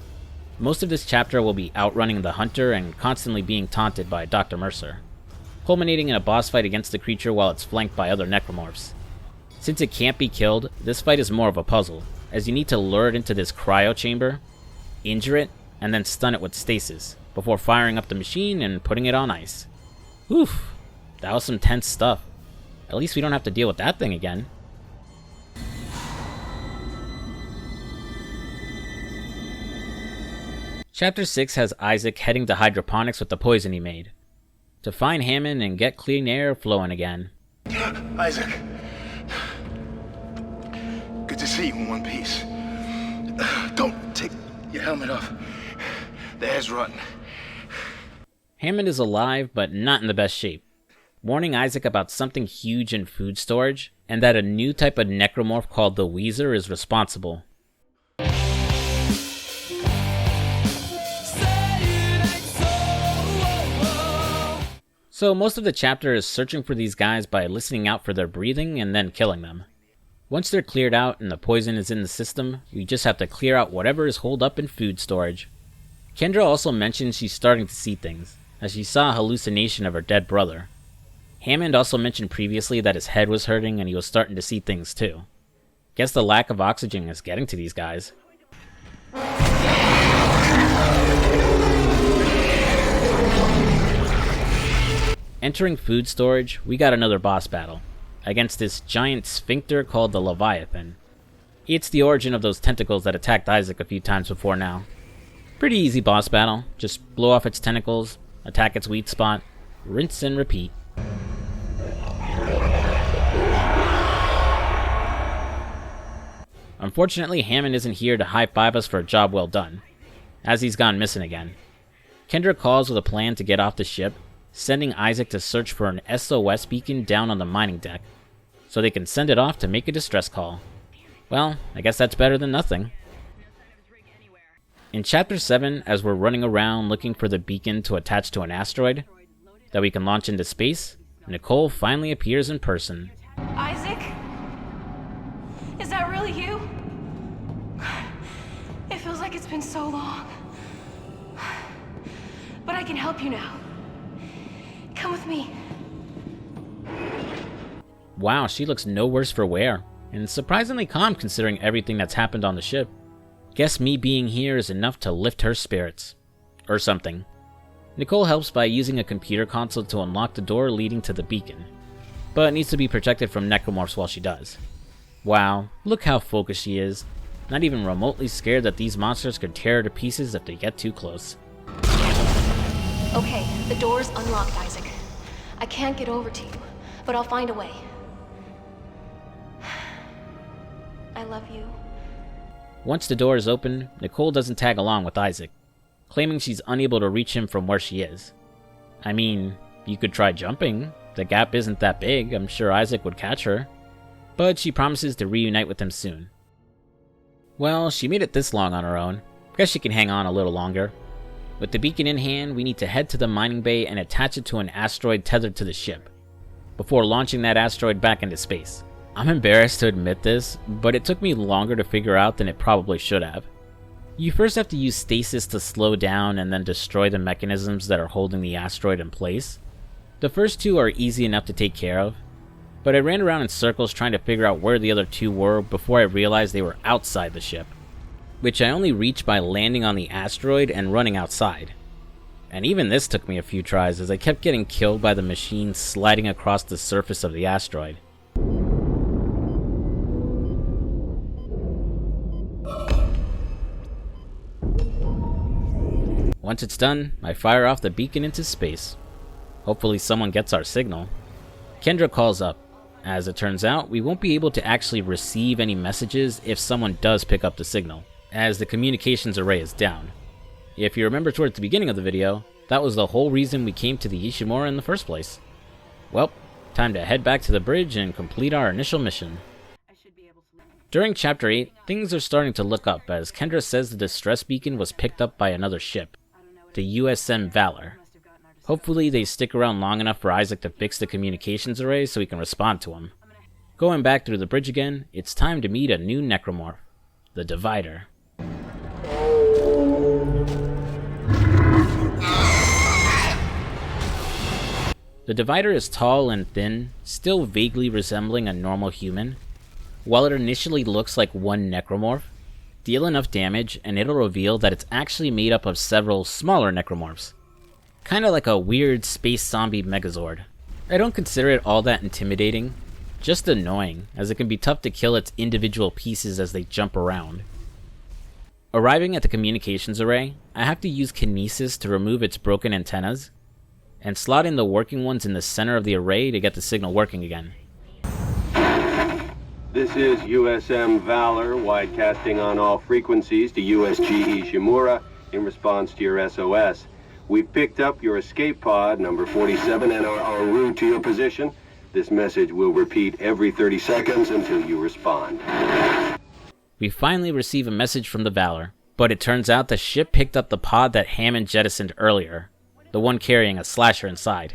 Speaker 1: Most of this chapter will be outrunning the Hunter and constantly being taunted by Dr. Mercer, culminating in a boss fight against the creature while it's flanked by other necromorphs. Since it can't be killed, this fight is more of a puzzle, as you need to lure it into this cryo chamber, injure it, and then stun it with stasis, before firing up the machine and putting it on ice. Oof, that was some tense stuff. At least we don't have to deal with that thing again. Chapter 6 has Isaac heading to hydroponics with the poison he made, to find Hammond and get clean air flowing again.
Speaker 4: Isaac. Good to see you in one piece. Don't take your helmet off. The air's rotten.
Speaker 1: Hammond is alive, but not in the best shape, warning Isaac about something huge in food storage, and that a new type of necromorph called the Weezer is responsible. So most of the chapter is searching for these guys by listening out for their breathing and then killing them. Once they're cleared out and the poison is in the system, we just have to clear out whatever is holed up in food storage. Kendra also mentions she's starting to see things, as she saw a hallucination of her dead brother. Hammond also mentioned previously that his head was hurting and he was starting to see things too. Guess the lack of oxygen is getting to these guys. Entering food storage, we got another boss battle, against this giant sphincter called the Leviathan. It's the origin of those tentacles that attacked Isaac a few times before now. Pretty easy boss battle, just blow off its tentacles, attack its weak spot, rinse and repeat. Unfortunately, Hammond isn't here to high-five us for a job well done, as he's gone missing again. Kendra calls with a plan to get off the ship, sending Isaac to search for an SOS beacon down on the mining deck, so they can send it off to make a distress call. Well, I guess that's better than nothing. In Chapter 7, as we're running around looking for the beacon to attach to an asteroid that we can launch into space, Nicole finally appears in person.
Speaker 5: Isaac? Is that really you? It feels like it's been so long. But
Speaker 6: can help you now. Come with me.
Speaker 1: Wow, she looks no worse for wear, and surprisingly calm considering everything that's happened on the ship. Guess me being here is enough to lift her spirits. Or something. Nicole helps by using a computer console to unlock the door leading to the beacon, but needs to be protected from necromorphs while she does. Wow, look how focused she is. Not even remotely scared that these monsters could tear her to pieces if they get too close.
Speaker 6: Okay, the door's unlocked, Isaac. I can't get over to you, but I'll find a way. I love you.
Speaker 1: Once the door is open, Nicole doesn't tag along with Isaac, claiming she's unable to reach him from where she is. I mean, you could try jumping. The gap isn't that big, I'm sure Isaac would catch her. But she promises to reunite with him soon. Well, she made it this long on her own. Guess she can hang on a little longer. With the beacon in hand, we need to head to the mining bay and attach it to an asteroid tethered to the ship, before launching that asteroid back into space. I'm embarrassed to admit this, but it took me longer to figure out than it probably should have. You first have to use stasis to slow down and then destroy the mechanisms that are holding the asteroid in place. The first two are easy enough to take care of, but I ran around in circles trying to figure out where the other two were before I realized they were outside the ship, which I only reached by landing on the asteroid and running outside. And even this took me a few tries as I kept getting killed by the machine sliding across the surface of the asteroid. Once it's done, I fire off the beacon into space. Hopefully someone gets our signal. Kendra calls up. As it turns out, we won't be able to actually receive any messages if someone does pick up the signal, as the communications array is down. If you remember towards the beginning of the video, that was the whole reason we came to the Ishimura in the first place. Well, time to head back to the bridge and complete our initial mission. During Chapter 8, things are starting to look up as Kendra says the distress beacon was picked up by another ship, the USM Valor. Hopefully they stick around long enough for Isaac to fix the communications array so he can respond to him. Going back through the bridge again, it's time to meet a new necromorph, the Divider. The Divider is tall and thin, still vaguely resembling a normal human. While it initially looks like one necromorph, deal enough damage and it'll reveal that it's actually made up of several smaller necromorphs. Kinda like a weird space zombie megazord. I don't consider it all that intimidating, just annoying, as it can be tough to kill its individual pieces as they jump around. Arriving at the communications array, I have to use kinesis to remove its broken antennas, and slot in the working ones in the center of the array to get the signal working again.
Speaker 11: This is USM Valor, widecasting on all frequencies to USG Ishimura in response to your SOS. We've picked up your escape pod, number 47, and are en route to your position. This message will repeat every 30 seconds until you respond.
Speaker 1: We finally receive a message from the Valor, but it turns out the ship picked up the pod that Hammond jettisoned earlier, the one carrying a slasher inside.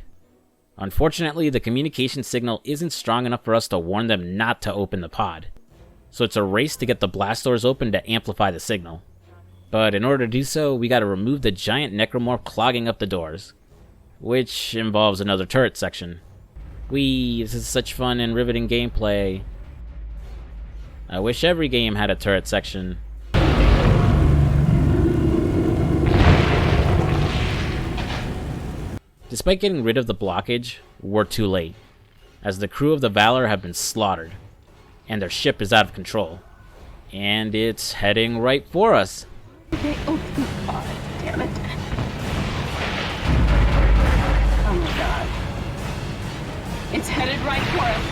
Speaker 1: Unfortunately, the communication signal isn't strong enough for us to warn them not to open the pod, so it's a race to get the blast doors open to amplify the signal. But in order to do so, we gotta remove the giant necromorph clogging up the doors, which involves another turret section. This is such fun and riveting gameplay. I wish every game had a turret section. Despite getting rid of the blockage, we're too late, as the crew of the Valor have been slaughtered, and their ship is out of control. And it's heading right for us.
Speaker 2: Oh, God, damn it. Oh my God.
Speaker 5: It's headed right for us.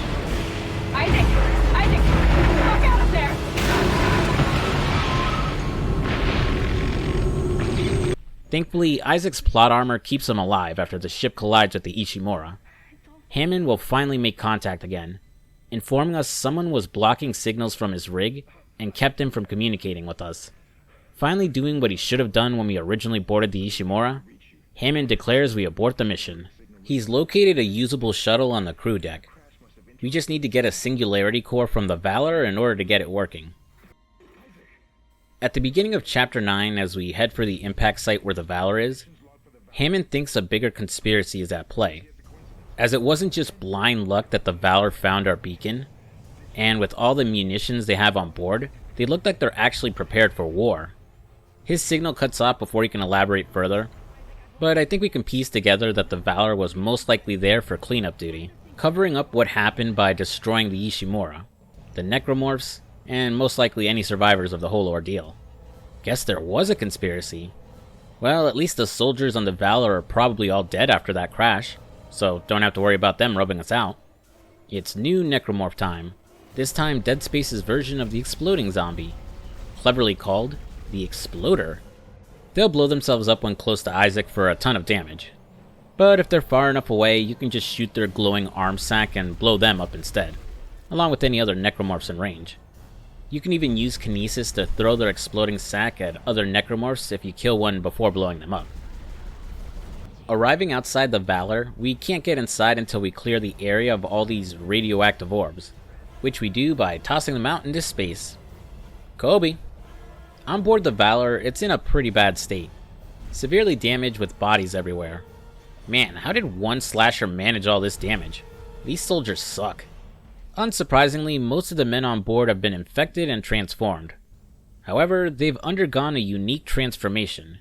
Speaker 5: Isaac! Isaac! Look out up there!
Speaker 1: Thankfully, Isaac's plot armor keeps him alive after the ship collides with the Ishimura. Hammond will finally make contact again, informing us someone was blocking signals from his rig and kept him from communicating with us. Finally doing what he should have done when we originally boarded the Ishimura, Hammond declares we abort the mission. He's located a usable shuttle on the crew deck. We just need to get a singularity core from the Valor in order to get it working. At the beginning of Chapter 9, as we head for the impact site where the Valor is, Hammond thinks a bigger conspiracy is at play, as it wasn't just blind luck that the Valor found our beacon, and with all the munitions they have on board, they look like they're actually prepared for war. His signal cuts off before he can elaborate further, but I think we can piece together that the Valor was most likely there for cleanup duty, covering up what happened by destroying the Ishimura, the necromorphs, and most likely any survivors of the whole ordeal. Guess there was a conspiracy. Well, at least the soldiers on the Valor are probably all dead after that crash, so don't have to worry about them rubbing us out. It's new necromorph time, this time Dead Space's version of the exploding zombie, cleverly called the Exploder. They'll blow themselves up when close to Isaac for a ton of damage, but if they're far enough away, you can just shoot their glowing arm sack and blow them up instead, along with any other necromorphs in range. You can even use kinesis to throw their exploding sack at other necromorphs if you kill one before blowing them up. Arriving outside the Valor, we can't get inside until we clear the area of all these radioactive orbs, which we do by tossing them out into space. Kobe. On board the Valor, it's in a pretty bad state, severely damaged with bodies everywhere. Man, how did one slasher manage all this damage? These soldiers suck. Unsurprisingly, most of the men on board have been infected and transformed. However, they've undergone a unique transformation.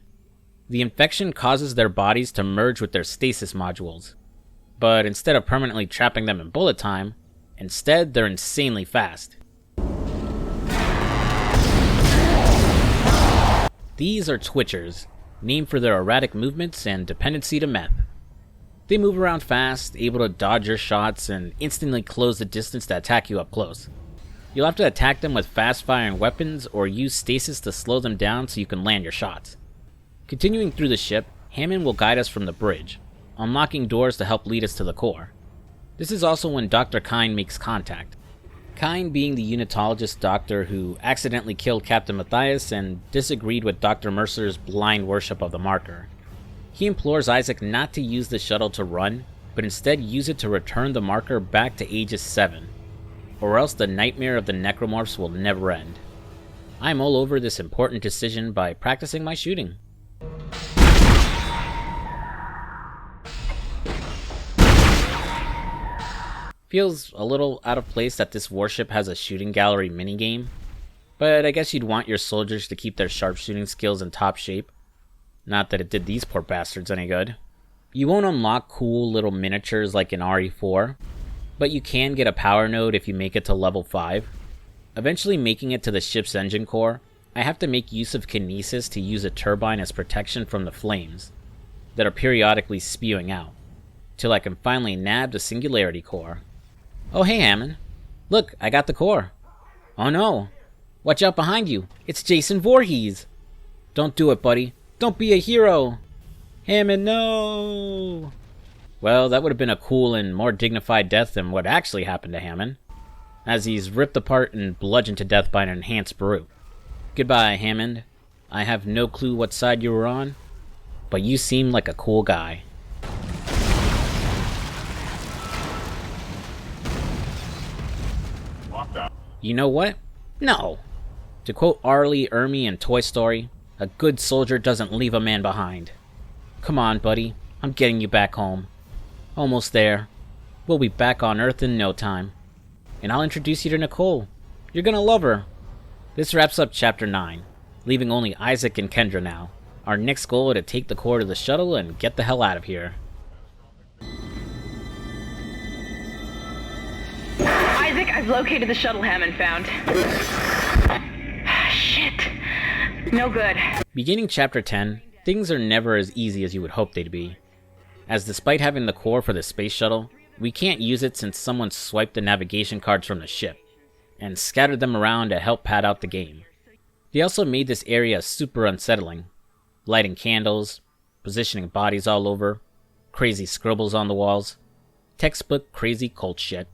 Speaker 1: The infection causes their bodies to merge with their stasis modules, but instead of permanently trapping them in bullet time, instead they're insanely fast. These are Twitchers, named for their erratic movements and dependency to meth. They move around fast, able to dodge your shots, and instantly close the distance to attack you up close. You'll have to attack them with fast-firing weapons or use stasis to slow them down so you can land your shots. Continuing through the ship, Hammond will guide us from the bridge, unlocking doors to help lead us to the core. This is also when Dr. Kyne makes contact. Kyne being the unitologist doctor who accidentally killed Captain Matthias and disagreed with Dr. Mercer's blind worship of the marker. He implores Isaac not to use the shuttle to run, but instead use it to return the marker back to Aegis 7, or else the nightmare of the necromorphs will never end. I'm all over this important decision by practicing my shooting. Feels a little out of place that this warship has a shooting gallery minigame, but I guess you'd want your soldiers to keep their sharpshooting skills in top shape. Not that it did these poor bastards any good. You won't unlock cool little miniatures like in RE4, but you can get a power node if you make it to level 5. Eventually making it to the ship's engine core, I have to make use of kinesis to use a turbine as protection from the flames that are periodically spewing out, till I can finally nab the singularity core. Oh hey Hammond, look, I got the core. Oh no, watch out behind you, it's Jason Voorhees. Don't do it, buddy, don't be a hero. Hammond, no. Well, that would have been a cool and more dignified death than what actually happened to Hammond, as he's ripped apart and bludgeoned to death by an enhanced brute. Goodbye, Hammond. I have no clue what side you were on, but you seem like a cool guy. You know what? No. To quote Arlie, Ermy, in Toy Story, a good soldier doesn't leave a man behind. Come on, buddy. I'm getting you back home. Almost there. We'll be back on Earth in no time. And I'll introduce you to Nicole. You're gonna love her. This wraps up Chapter 9, leaving only Isaac and Kendra now. Our next goal is to take the core to the shuttle and get the hell out of here.
Speaker 5: Isaac, I've located the shuttle Hammond found. Shit. No good.
Speaker 1: Beginning Chapter 10, things are never as easy as you would hope they'd be, as despite having the core for the space shuttle, we can't use it since someone swiped the navigation cards from the ship, and scattered them around to help pad out the game. They also made this area super unsettling, lighting candles, positioning bodies all over, crazy scribbles on the walls, textbook crazy cult shit,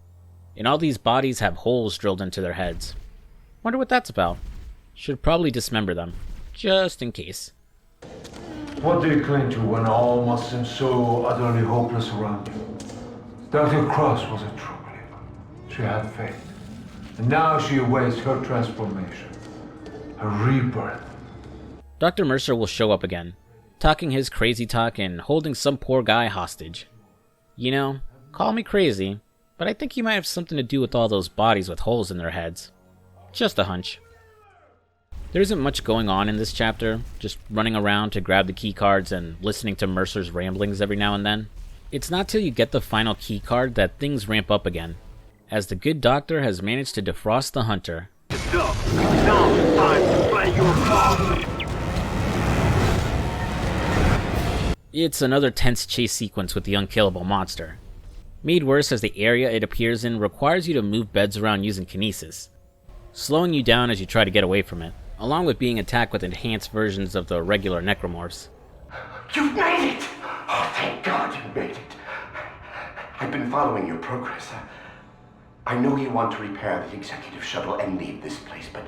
Speaker 1: and all these bodies have holes drilled into their heads. Wonder what that's about. Should probably dismember them, just in case.
Speaker 12: What do you cling to when all must seem so utterly hopeless around you? Dr. Cross was a true believer. She had faith. And now she awaits her transformation. Her rebirth.
Speaker 1: Dr. Mercer will show up again, talking his crazy talk and holding some poor guy hostage. You know, call me crazy, but I think he might have something to do with all those bodies with holes in their heads. Just a hunch. There isn't much going on in this chapter, just running around to grab the key cards and listening to Mercer's ramblings every now and then. It's not till you get the final key card that things ramp up again, as the good doctor has managed to defrost the hunter.
Speaker 3: Now it's time to play your part.
Speaker 1: It's another tense chase sequence with the unkillable monster. Made worse as the area it appears in requires you to move beds around using kinesis, slowing you down as you try to get away from it, along with being attacked with enhanced versions of the regular necromorphs.
Speaker 4: You've made it! Oh, thank God you made it. I've been following your progress. I know you want to repair the executive shuttle and leave this place, but...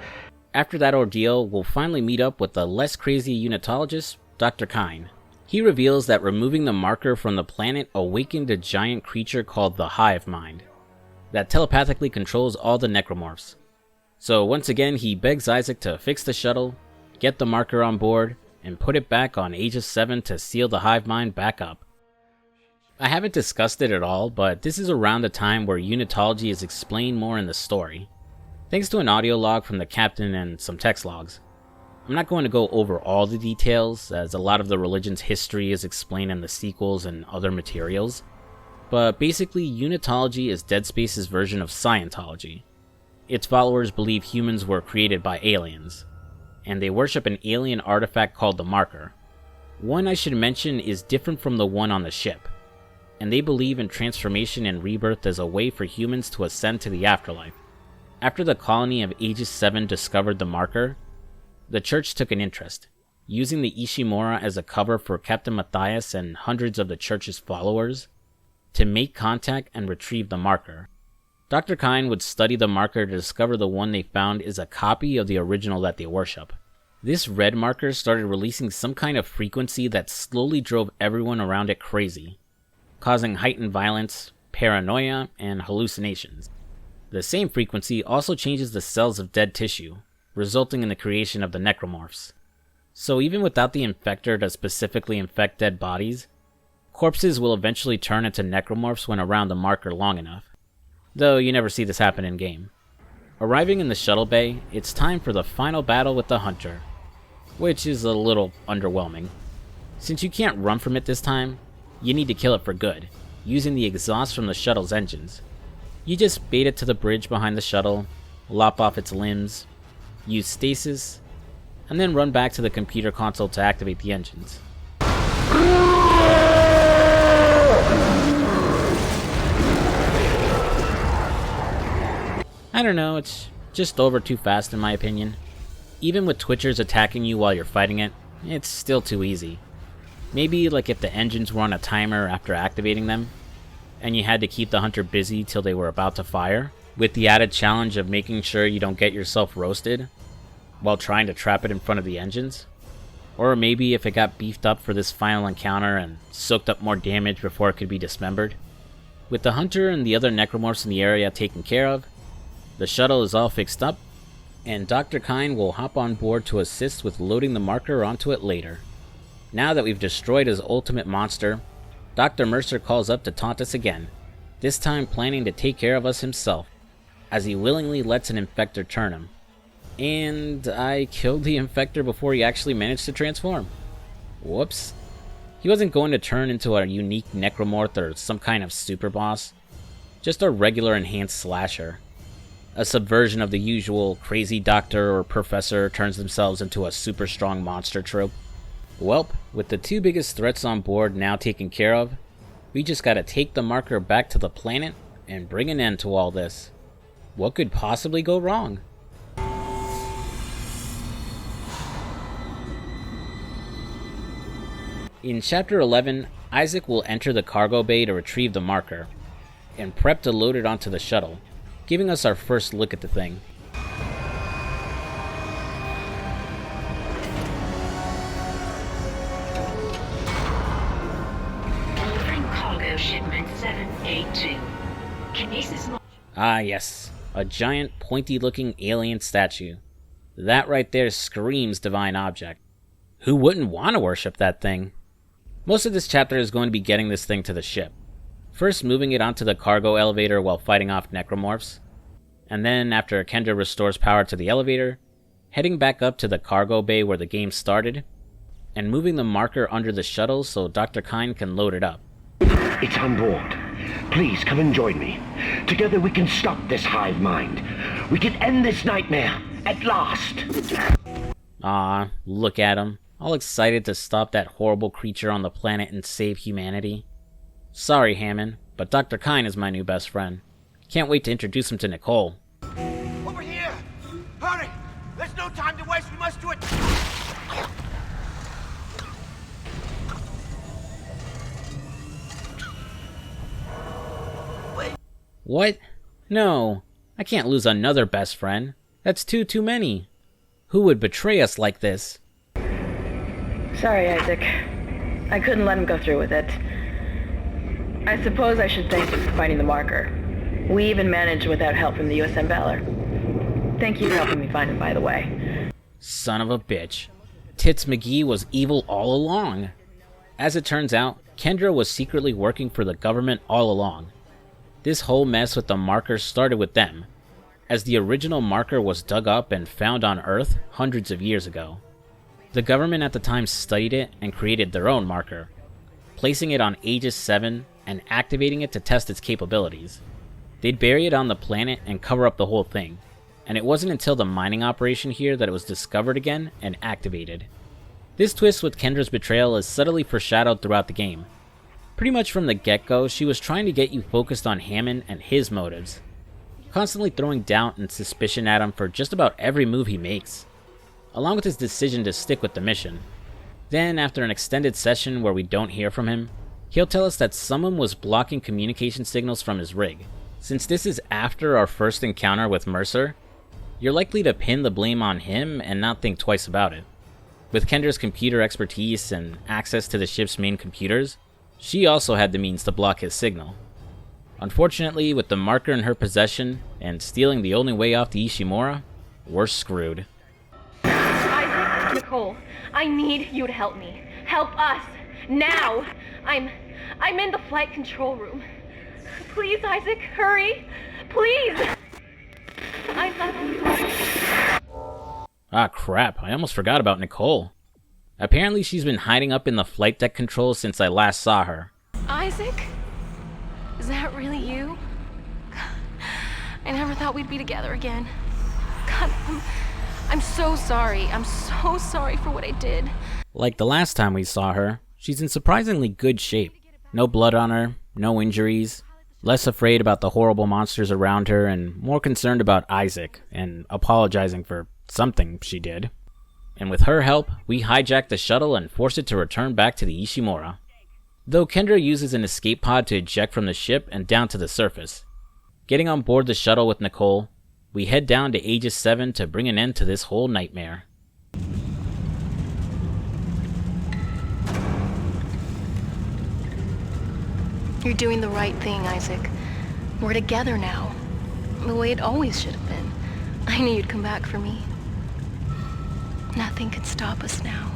Speaker 1: After that ordeal, we'll finally meet up with the less crazy unitologist, Dr. Kine. He reveals that removing the marker from the planet awakened a giant creature called the Hive Mind, that telepathically controls all the necromorphs. So once again, he begs Isaac to fix the shuttle, get the marker on board, and put it back on Aegis 7 to seal the Hive Mind back up. I haven't discussed it at all, but this is around the time where unitology is explained more in the story, thanks to an audio log from the captain and some text logs. I'm not going to go over all the details, as a lot of the religion's history is explained in the sequels and other materials, but basically unitology is Dead Space's version of Scientology. Its followers believe humans were created by aliens, and they worship an alien artifact called the Marker. One I should mention is different from the one on the ship, and they believe in transformation and rebirth as a way for humans to ascend to the afterlife. After the colony of Aegis 7 discovered the Marker, the church took an interest, using the Ishimura as a cover for Captain Matthias and hundreds of the church's followers to make contact and retrieve the Marker. Dr. Kine would study the Marker to discover the one they found is a copy of the original that they worship. This red marker started releasing some kind of frequency that slowly drove everyone around it crazy, causing heightened violence, paranoia, and hallucinations. The same frequency also changes the cells of dead tissue, resulting in the creation of the necromorphs. So even without the infector to specifically infect dead bodies, corpses will eventually turn into necromorphs when around the marker long enough, though you never see this happen in game. Arriving in the shuttle bay, it's time for the final battle with the Hunter, which is a little underwhelming. Since you can't run from it this time, you need to kill it for good, using the exhaust from the shuttle's engines. You just bait it to the bridge behind the shuttle, lop off its limbs, use stasis, and then run back to the computer console to activate the engines. I don't know, it's just over too fast in my opinion. Even with Twitchers attacking you while you're fighting it, it's still too easy. Maybe like if the engines were on a timer after activating them, and you had to keep the Hunter busy till they were about to fire, with the added challenge of making sure you don't get yourself roasted while trying to trap it in front of the engines. Or maybe if it got beefed up for this final encounter and soaked up more damage before it could be dismembered. With the Hunter and the other necromorphs in the area taken care of, the shuttle is all fixed up, and Dr. Kine will hop on board to assist with loading the Marker onto it later. Now that we've destroyed his ultimate monster, Dr. Mercer calls up to taunt us again, this time planning to take care of us himself, as he willingly lets an infector turn him. And I killed the infector before he actually managed to transform. Whoops. He wasn't going to turn into a unique necromorph or some kind of super boss, just a regular enhanced slasher. A subversion of the usual crazy doctor or professor turns themselves into a super strong monster trope. Welp, with the two biggest threats on board now taken care of, we just gotta take the Marker back to the planet and bring an end to all this. What could possibly go wrong? In Chapter 11, Isaac will enter the cargo bay to retrieve the Marker, and prep to load it onto the shuttle, giving us our first look at the thing.
Speaker 9: Delivering cargo shipment 782. Kinesis.
Speaker 1: Ah yes, a giant pointy-looking alien statue. That right there screams divine object. Who wouldn't want to worship that thing? Most of this chapter is going to be getting this thing to the ship. First moving it onto the cargo elevator while fighting off necromorphs, and then after Kendra restores power to the elevator, heading back up to the cargo bay where the game started, and moving the marker under the shuttle so Dr. Kyne can load it up.
Speaker 4: It's on board. Please come and join me. Together we can stop this hive mind. We can end this nightmare at last.
Speaker 1: Ah, look at him, all excited to stop that horrible creature on the planet and save humanity. Sorry, Hammond, but Dr. Kyne is my new best friend. Can't wait to introduce him to Nicole.
Speaker 8: Over here! Hurry! There's no time to waste. We must do it.
Speaker 1: What? No, I can't lose another best friend. That's too many. Who would betray us like this?
Speaker 6: Sorry, Isaac. I couldn't let him go through with it. I suppose I should thank you for finding the marker. We even managed without help from the USM Valor. Thank you for helping me find him, by the way.
Speaker 1: Son of a bitch. Tits McGee was evil all along. As it turns out, Kendra was secretly working for the government all along. This whole mess with the marker started with them, as the original marker was dug up and found on Earth hundreds of years ago. The government at the time studied it and created their own marker, placing it on Aegis 7 and activating it to test its capabilities. They'd bury it on the planet and cover up the whole thing, and it wasn't until the mining operation here that it was discovered again and activated. This twist with Kendra's betrayal is subtly foreshadowed throughout the game. Pretty much from the get-go, she was trying to get you focused on Hammond and his motives, constantly throwing doubt and suspicion at him for just about every move he makes, along with his decision to stick with the mission. Then, after an extended session where we don't hear from him, he'll tell us that someone was blocking communication signals from his rig. Since this is after our first encounter with Mercer, you're likely to pin the blame on him and not think twice about it. With Kendra's computer expertise and access to the ship's main computers, she also had the means to block his signal. Unfortunately, with the marker in her possession and stealing the only way off the Ishimura, we're screwed.
Speaker 6: Isaac, Nicole, I need you to help me. Help us. Now. I'm in the flight control room. Please, Isaac, hurry. Please.
Speaker 1: Ah crap, I almost forgot about Nicole. Apparently she's been hiding up in the flight deck controls since I last saw her.
Speaker 2: Isaac? Is that really you? I never thought we'd be together again. God, I'm so sorry. I'm so sorry for what I did.
Speaker 1: Like the last time we saw her, she's in surprisingly good shape. No blood on her, no injuries, less afraid about the horrible monsters around her, and more concerned about Isaac, and apologizing for something she did. And with her help, we hijack the shuttle and force it to return back to the Ishimura. Though Kendra uses an escape pod to eject from the ship and down to the surface. Getting on board the shuttle with Nicole, we head down to Aegis 7 to bring an end to this whole nightmare.
Speaker 2: You're doing the right thing, Isaac. We're together now. The way it always should have been. I knew you'd come back for me. Nothing can stop us now.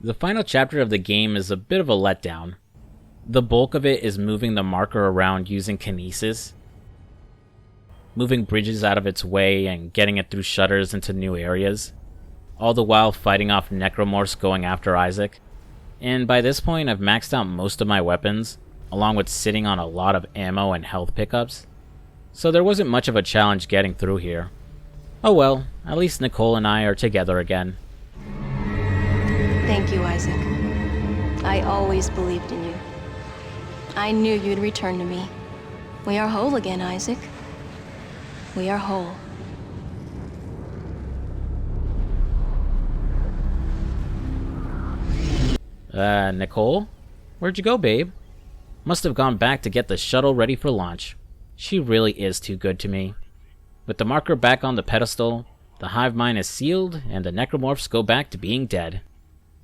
Speaker 1: The final chapter of the game is a bit of a letdown. The bulk of it is moving the marker around using kinesis, moving bridges out of its way and getting it through shutters into new areas, all the while fighting off necromorphs going after Isaac. And by this point I've maxed out most of my weapons, along with sitting on a lot of ammo and health pickups, so there wasn't much of a challenge getting through here. Oh well, at least Nicole and I are together again.
Speaker 2: Thank you, Isaac. I always believed in you. I knew you'd return to me. We are whole again, Isaac. We are whole.
Speaker 1: Nicole? Where'd you go, babe? Must have gone back to get the shuttle ready for launch. She really is too good to me. With the marker back on the pedestal, the hive mind is sealed, and the necromorphs go back to being dead.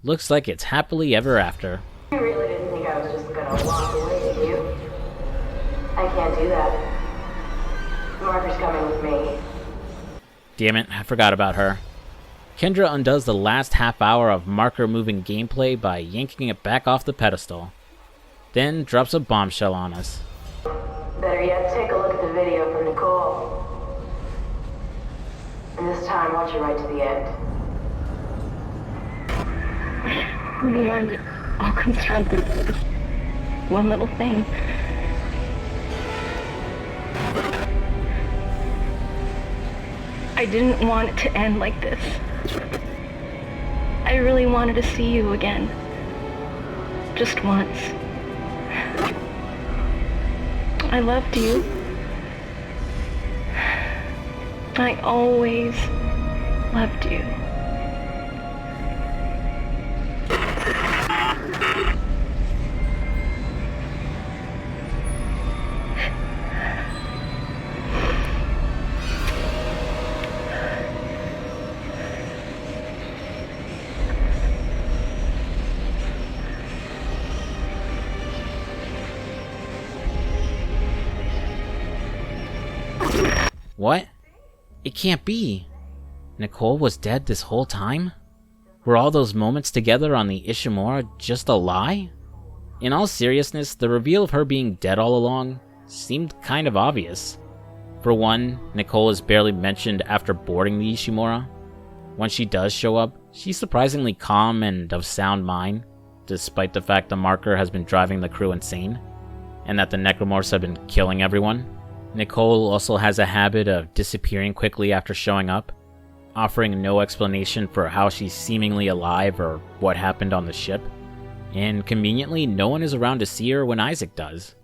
Speaker 1: Looks like it's happily ever after.
Speaker 6: You really didn't think I was just gonna walk away, did you? I can't do that.
Speaker 13: Marker's coming with me.
Speaker 1: Damn it, I forgot about her. Kendra undoes the last half hour of Marker moving gameplay by yanking it back off the pedestal. Then drops a bombshell on us.
Speaker 13: Better yet, take a look at the video from Nicole. And this time, watch it right to the end.
Speaker 6: In the end, it all comes down to this one little thing. I didn't want it to end like this. I really wanted to see you again. Just once. I loved you. I always loved you.
Speaker 1: What? It can't be. Nicole was dead this whole time? Were all those moments together on the Ishimura just a lie? In all seriousness, the reveal of her being dead all along seemed kind of obvious. For one, Nicole is barely mentioned after boarding the Ishimura. When she does show up, she's surprisingly calm and of sound mind, despite the fact the Marker has been driving the crew insane, and that the Necromorphs have been killing everyone. Nicole also has a habit of disappearing quickly after showing up, offering no explanation for how she's seemingly alive or what happened on the ship, and conveniently no one is around to see her when Isaac does.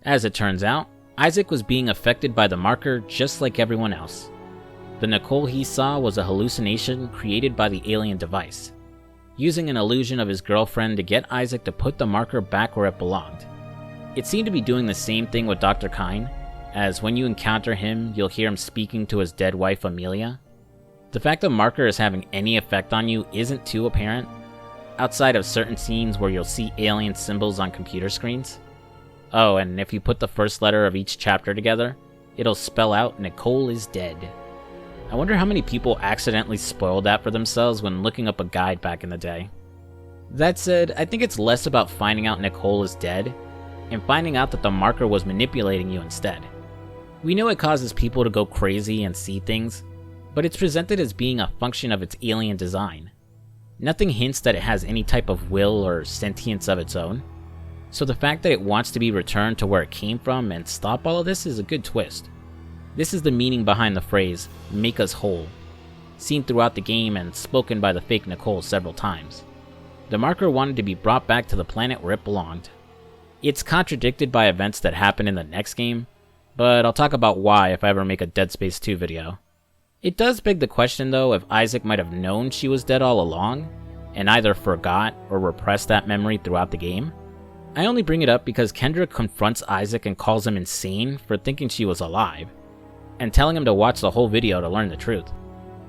Speaker 1: As it turns out, Isaac was being affected by the Marker just like everyone else. The Nicole he saw was a hallucination created by the alien device, using an illusion of his girlfriend to get Isaac to put the Marker back where it belonged. It seemed to be doing the same thing with Dr. Kyne, as when you encounter him, you'll hear him speaking to his dead wife Amelia. The fact the Marker is having any effect on you isn't too apparent, outside of certain scenes where you'll see alien symbols on computer screens. Oh, and if you put the first letter of each chapter together, it'll spell out Nicole is dead. I wonder how many people accidentally spoiled that for themselves when looking up a guide back in the day. That said, I think it's less about finding out Nicole is dead, and finding out that the Marker was manipulating you instead. We know it causes people to go crazy and see things, but it's presented as being a function of its alien design. Nothing hints that it has any type of will or sentience of its own, so the fact that it wants to be returned to where it came from and stop all of this is a good twist. This is the meaning behind the phrase, "make us whole," seen throughout the game and spoken by the fake Nicole several times. The Marker wanted to be brought back to the planet where it belonged. It's contradicted by events that happen in the next game, but I'll talk about why if I ever make a Dead Space 2 video. It does beg the question though if Isaac might have known she was dead all along, and either forgot or repressed that memory throughout the game. I only bring it up because Kendra confronts Isaac and calls him insane for thinking she was alive, and telling him to watch the whole video to learn the truth.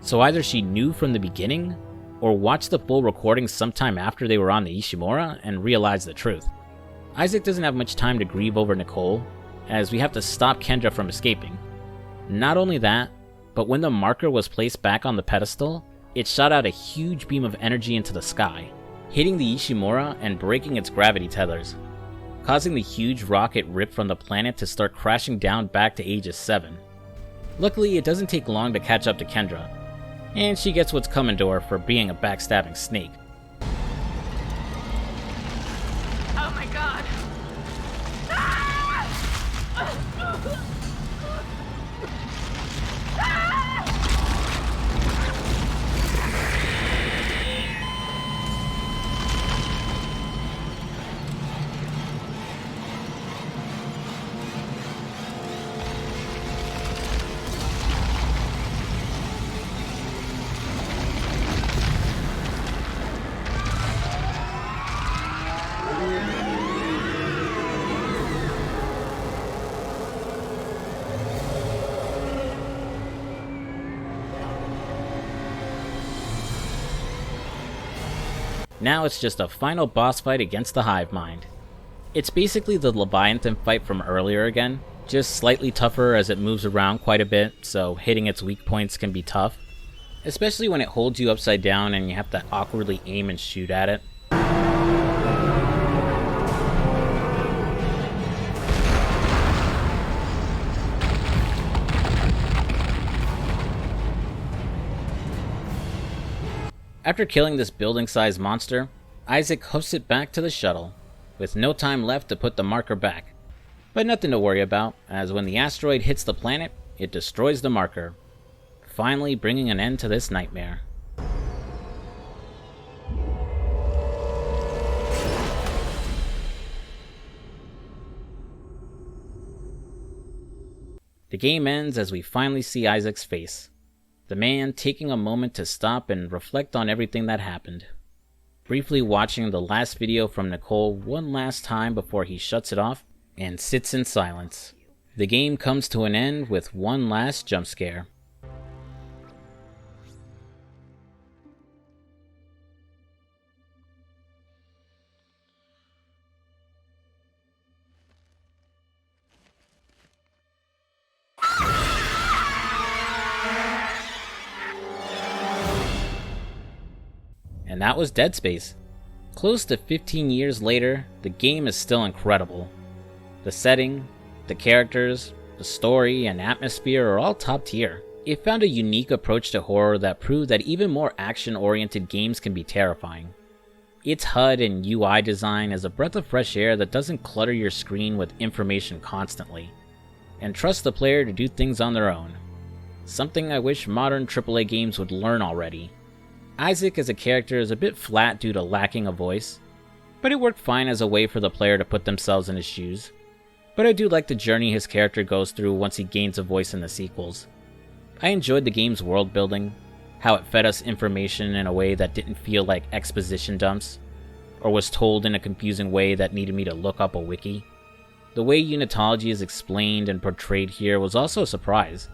Speaker 1: So either she knew from the beginning, or watched the full recording sometime after they were on the Ishimura and realized the truth. Isaac doesn't have much time to grieve over Nicole, as we have to stop Kendra from escaping. Not only that, but when the Marker was placed back on the pedestal, it shot out a huge beam of energy into the sky, hitting the Ishimura and breaking its gravity tethers, causing the huge rocket ripped from the planet to start crashing down back to Aegis 7. Luckily, it doesn't take long to catch up to Kendra, and she gets what's coming to her for being a backstabbing snake.
Speaker 2: Oh my god.
Speaker 1: Now it's just a final boss fight against the Hive Mind. It's basically the Leviathan fight from earlier again, just slightly tougher as it moves around quite a bit, so hitting its weak points can be tough, especially when it holds you upside down and you have to awkwardly aim and shoot at it. After killing this building-sized monster, Isaac hoofs it back to the shuttle, with no time left to put the marker back. But nothing to worry about, as when the asteroid hits the planet, it destroys the marker, finally bringing an end to this nightmare. The game ends as we finally see Isaac's face, the man taking a moment to stop and reflect on everything that happened. Briefly watching the last video from Nicole one last time before he shuts it off and sits in silence. The game comes to an end with one last jump scare. And that was Dead Space. Close to 15 years later, the game is still incredible. The setting, the characters, the story, and atmosphere are all top tier. It found a unique approach to horror that proved that even more action-oriented games can be terrifying. Its HUD and UI design is a breath of fresh air that doesn't clutter your screen with information constantly, and trusts the player to do things on their own. Something I wish modern AAA games would learn already. Isaac as a character is a bit flat due to lacking a voice, but it worked fine as a way for the player to put themselves in his shoes. But I do like the journey his character goes through once he gains a voice in the sequels. I enjoyed the game's world building, how it fed us information in a way that didn't feel like exposition dumps, or was told in a confusing way that needed me to look up a wiki. The way unitology is explained and portrayed here was also a surprise,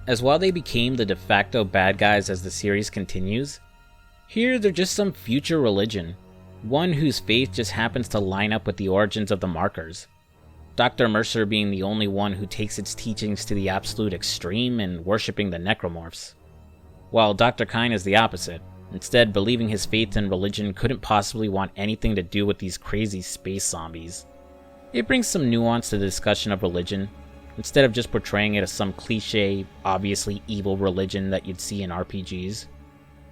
Speaker 1: as while they became the de facto bad guys as the series continues, here they're just some future religion, one whose faith just happens to line up with the origins of the markers. Dr. Mercer being the only one who takes its teachings to the absolute extreme and worshipping the necromorphs, while Dr. Kyne is the opposite, instead believing his faith and religion couldn't possibly want anything to do with these crazy space zombies. It brings some nuance to the discussion of religion, instead of just portraying it as some cliche, obviously evil religion that you'd see in RPGs.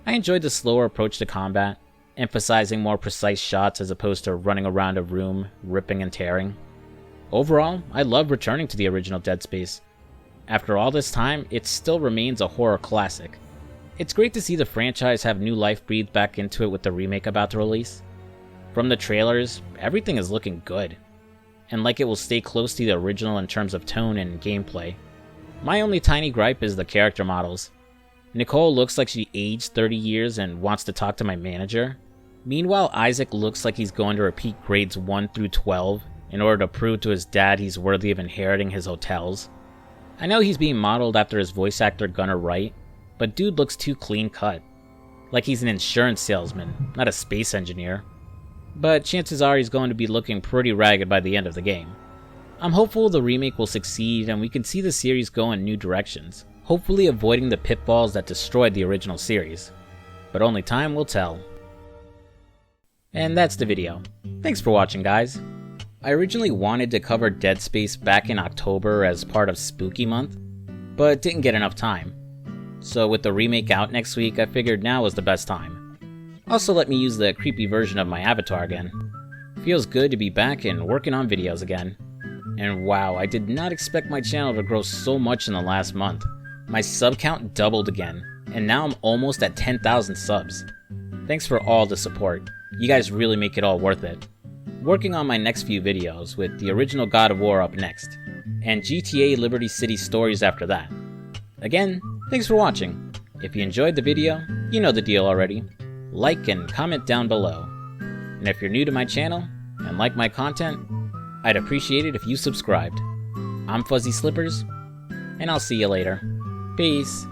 Speaker 1: I enjoyed the slower approach to combat, emphasizing more precise shots as opposed to running around a room, ripping and tearing. Overall, I love returning to the original Dead Space. After all this time, it still remains a horror classic. It's great to see the franchise have new life breathed back into it with the remake about to release. From the trailers, everything is looking good, and like it will stay close to the original in terms of tone and gameplay. My only tiny gripe is the character models. Nicole looks like she aged 30 years and wants to talk to my manager. Meanwhile, Isaac looks like he's going to repeat grades 1 through 12 in order to prove to his dad he's worthy of inheriting his hotels. I know he's being modeled after his voice actor Gunnar Wright, but dude looks too clean cut. Like he's an insurance salesman, not a space engineer. But chances are he's going to be looking pretty ragged by the end of the game. I'm hopeful the remake will succeed and we can see the series go in new directions, hopefully avoiding the pitfalls that destroyed the original series. But only time will tell. And that's the video. Thanks for watching, guys. I originally wanted to cover Dead Space back in October as part of Spooky Month, but didn't get enough time. So with the remake out next week, I figured now was the best time. Also let me use the creepy version of my avatar again. Feels good to be back and working on videos again. And wow, I did not expect my channel to grow so much in the last month. My sub count doubled again, and now I'm almost at 10,000 subs. Thanks for all the support. You guys really make it all worth it. Working on my next few videos, with the original God of War up next, and GTA Liberty City Stories after that. Again, thanks for watching. If you enjoyed the video, you know the deal already. Like and comment down below. And if you're new to my channel, and like my content, I'd appreciate it if you subscribed. I'm FuzzySlippers, and I'll see you later. Peace.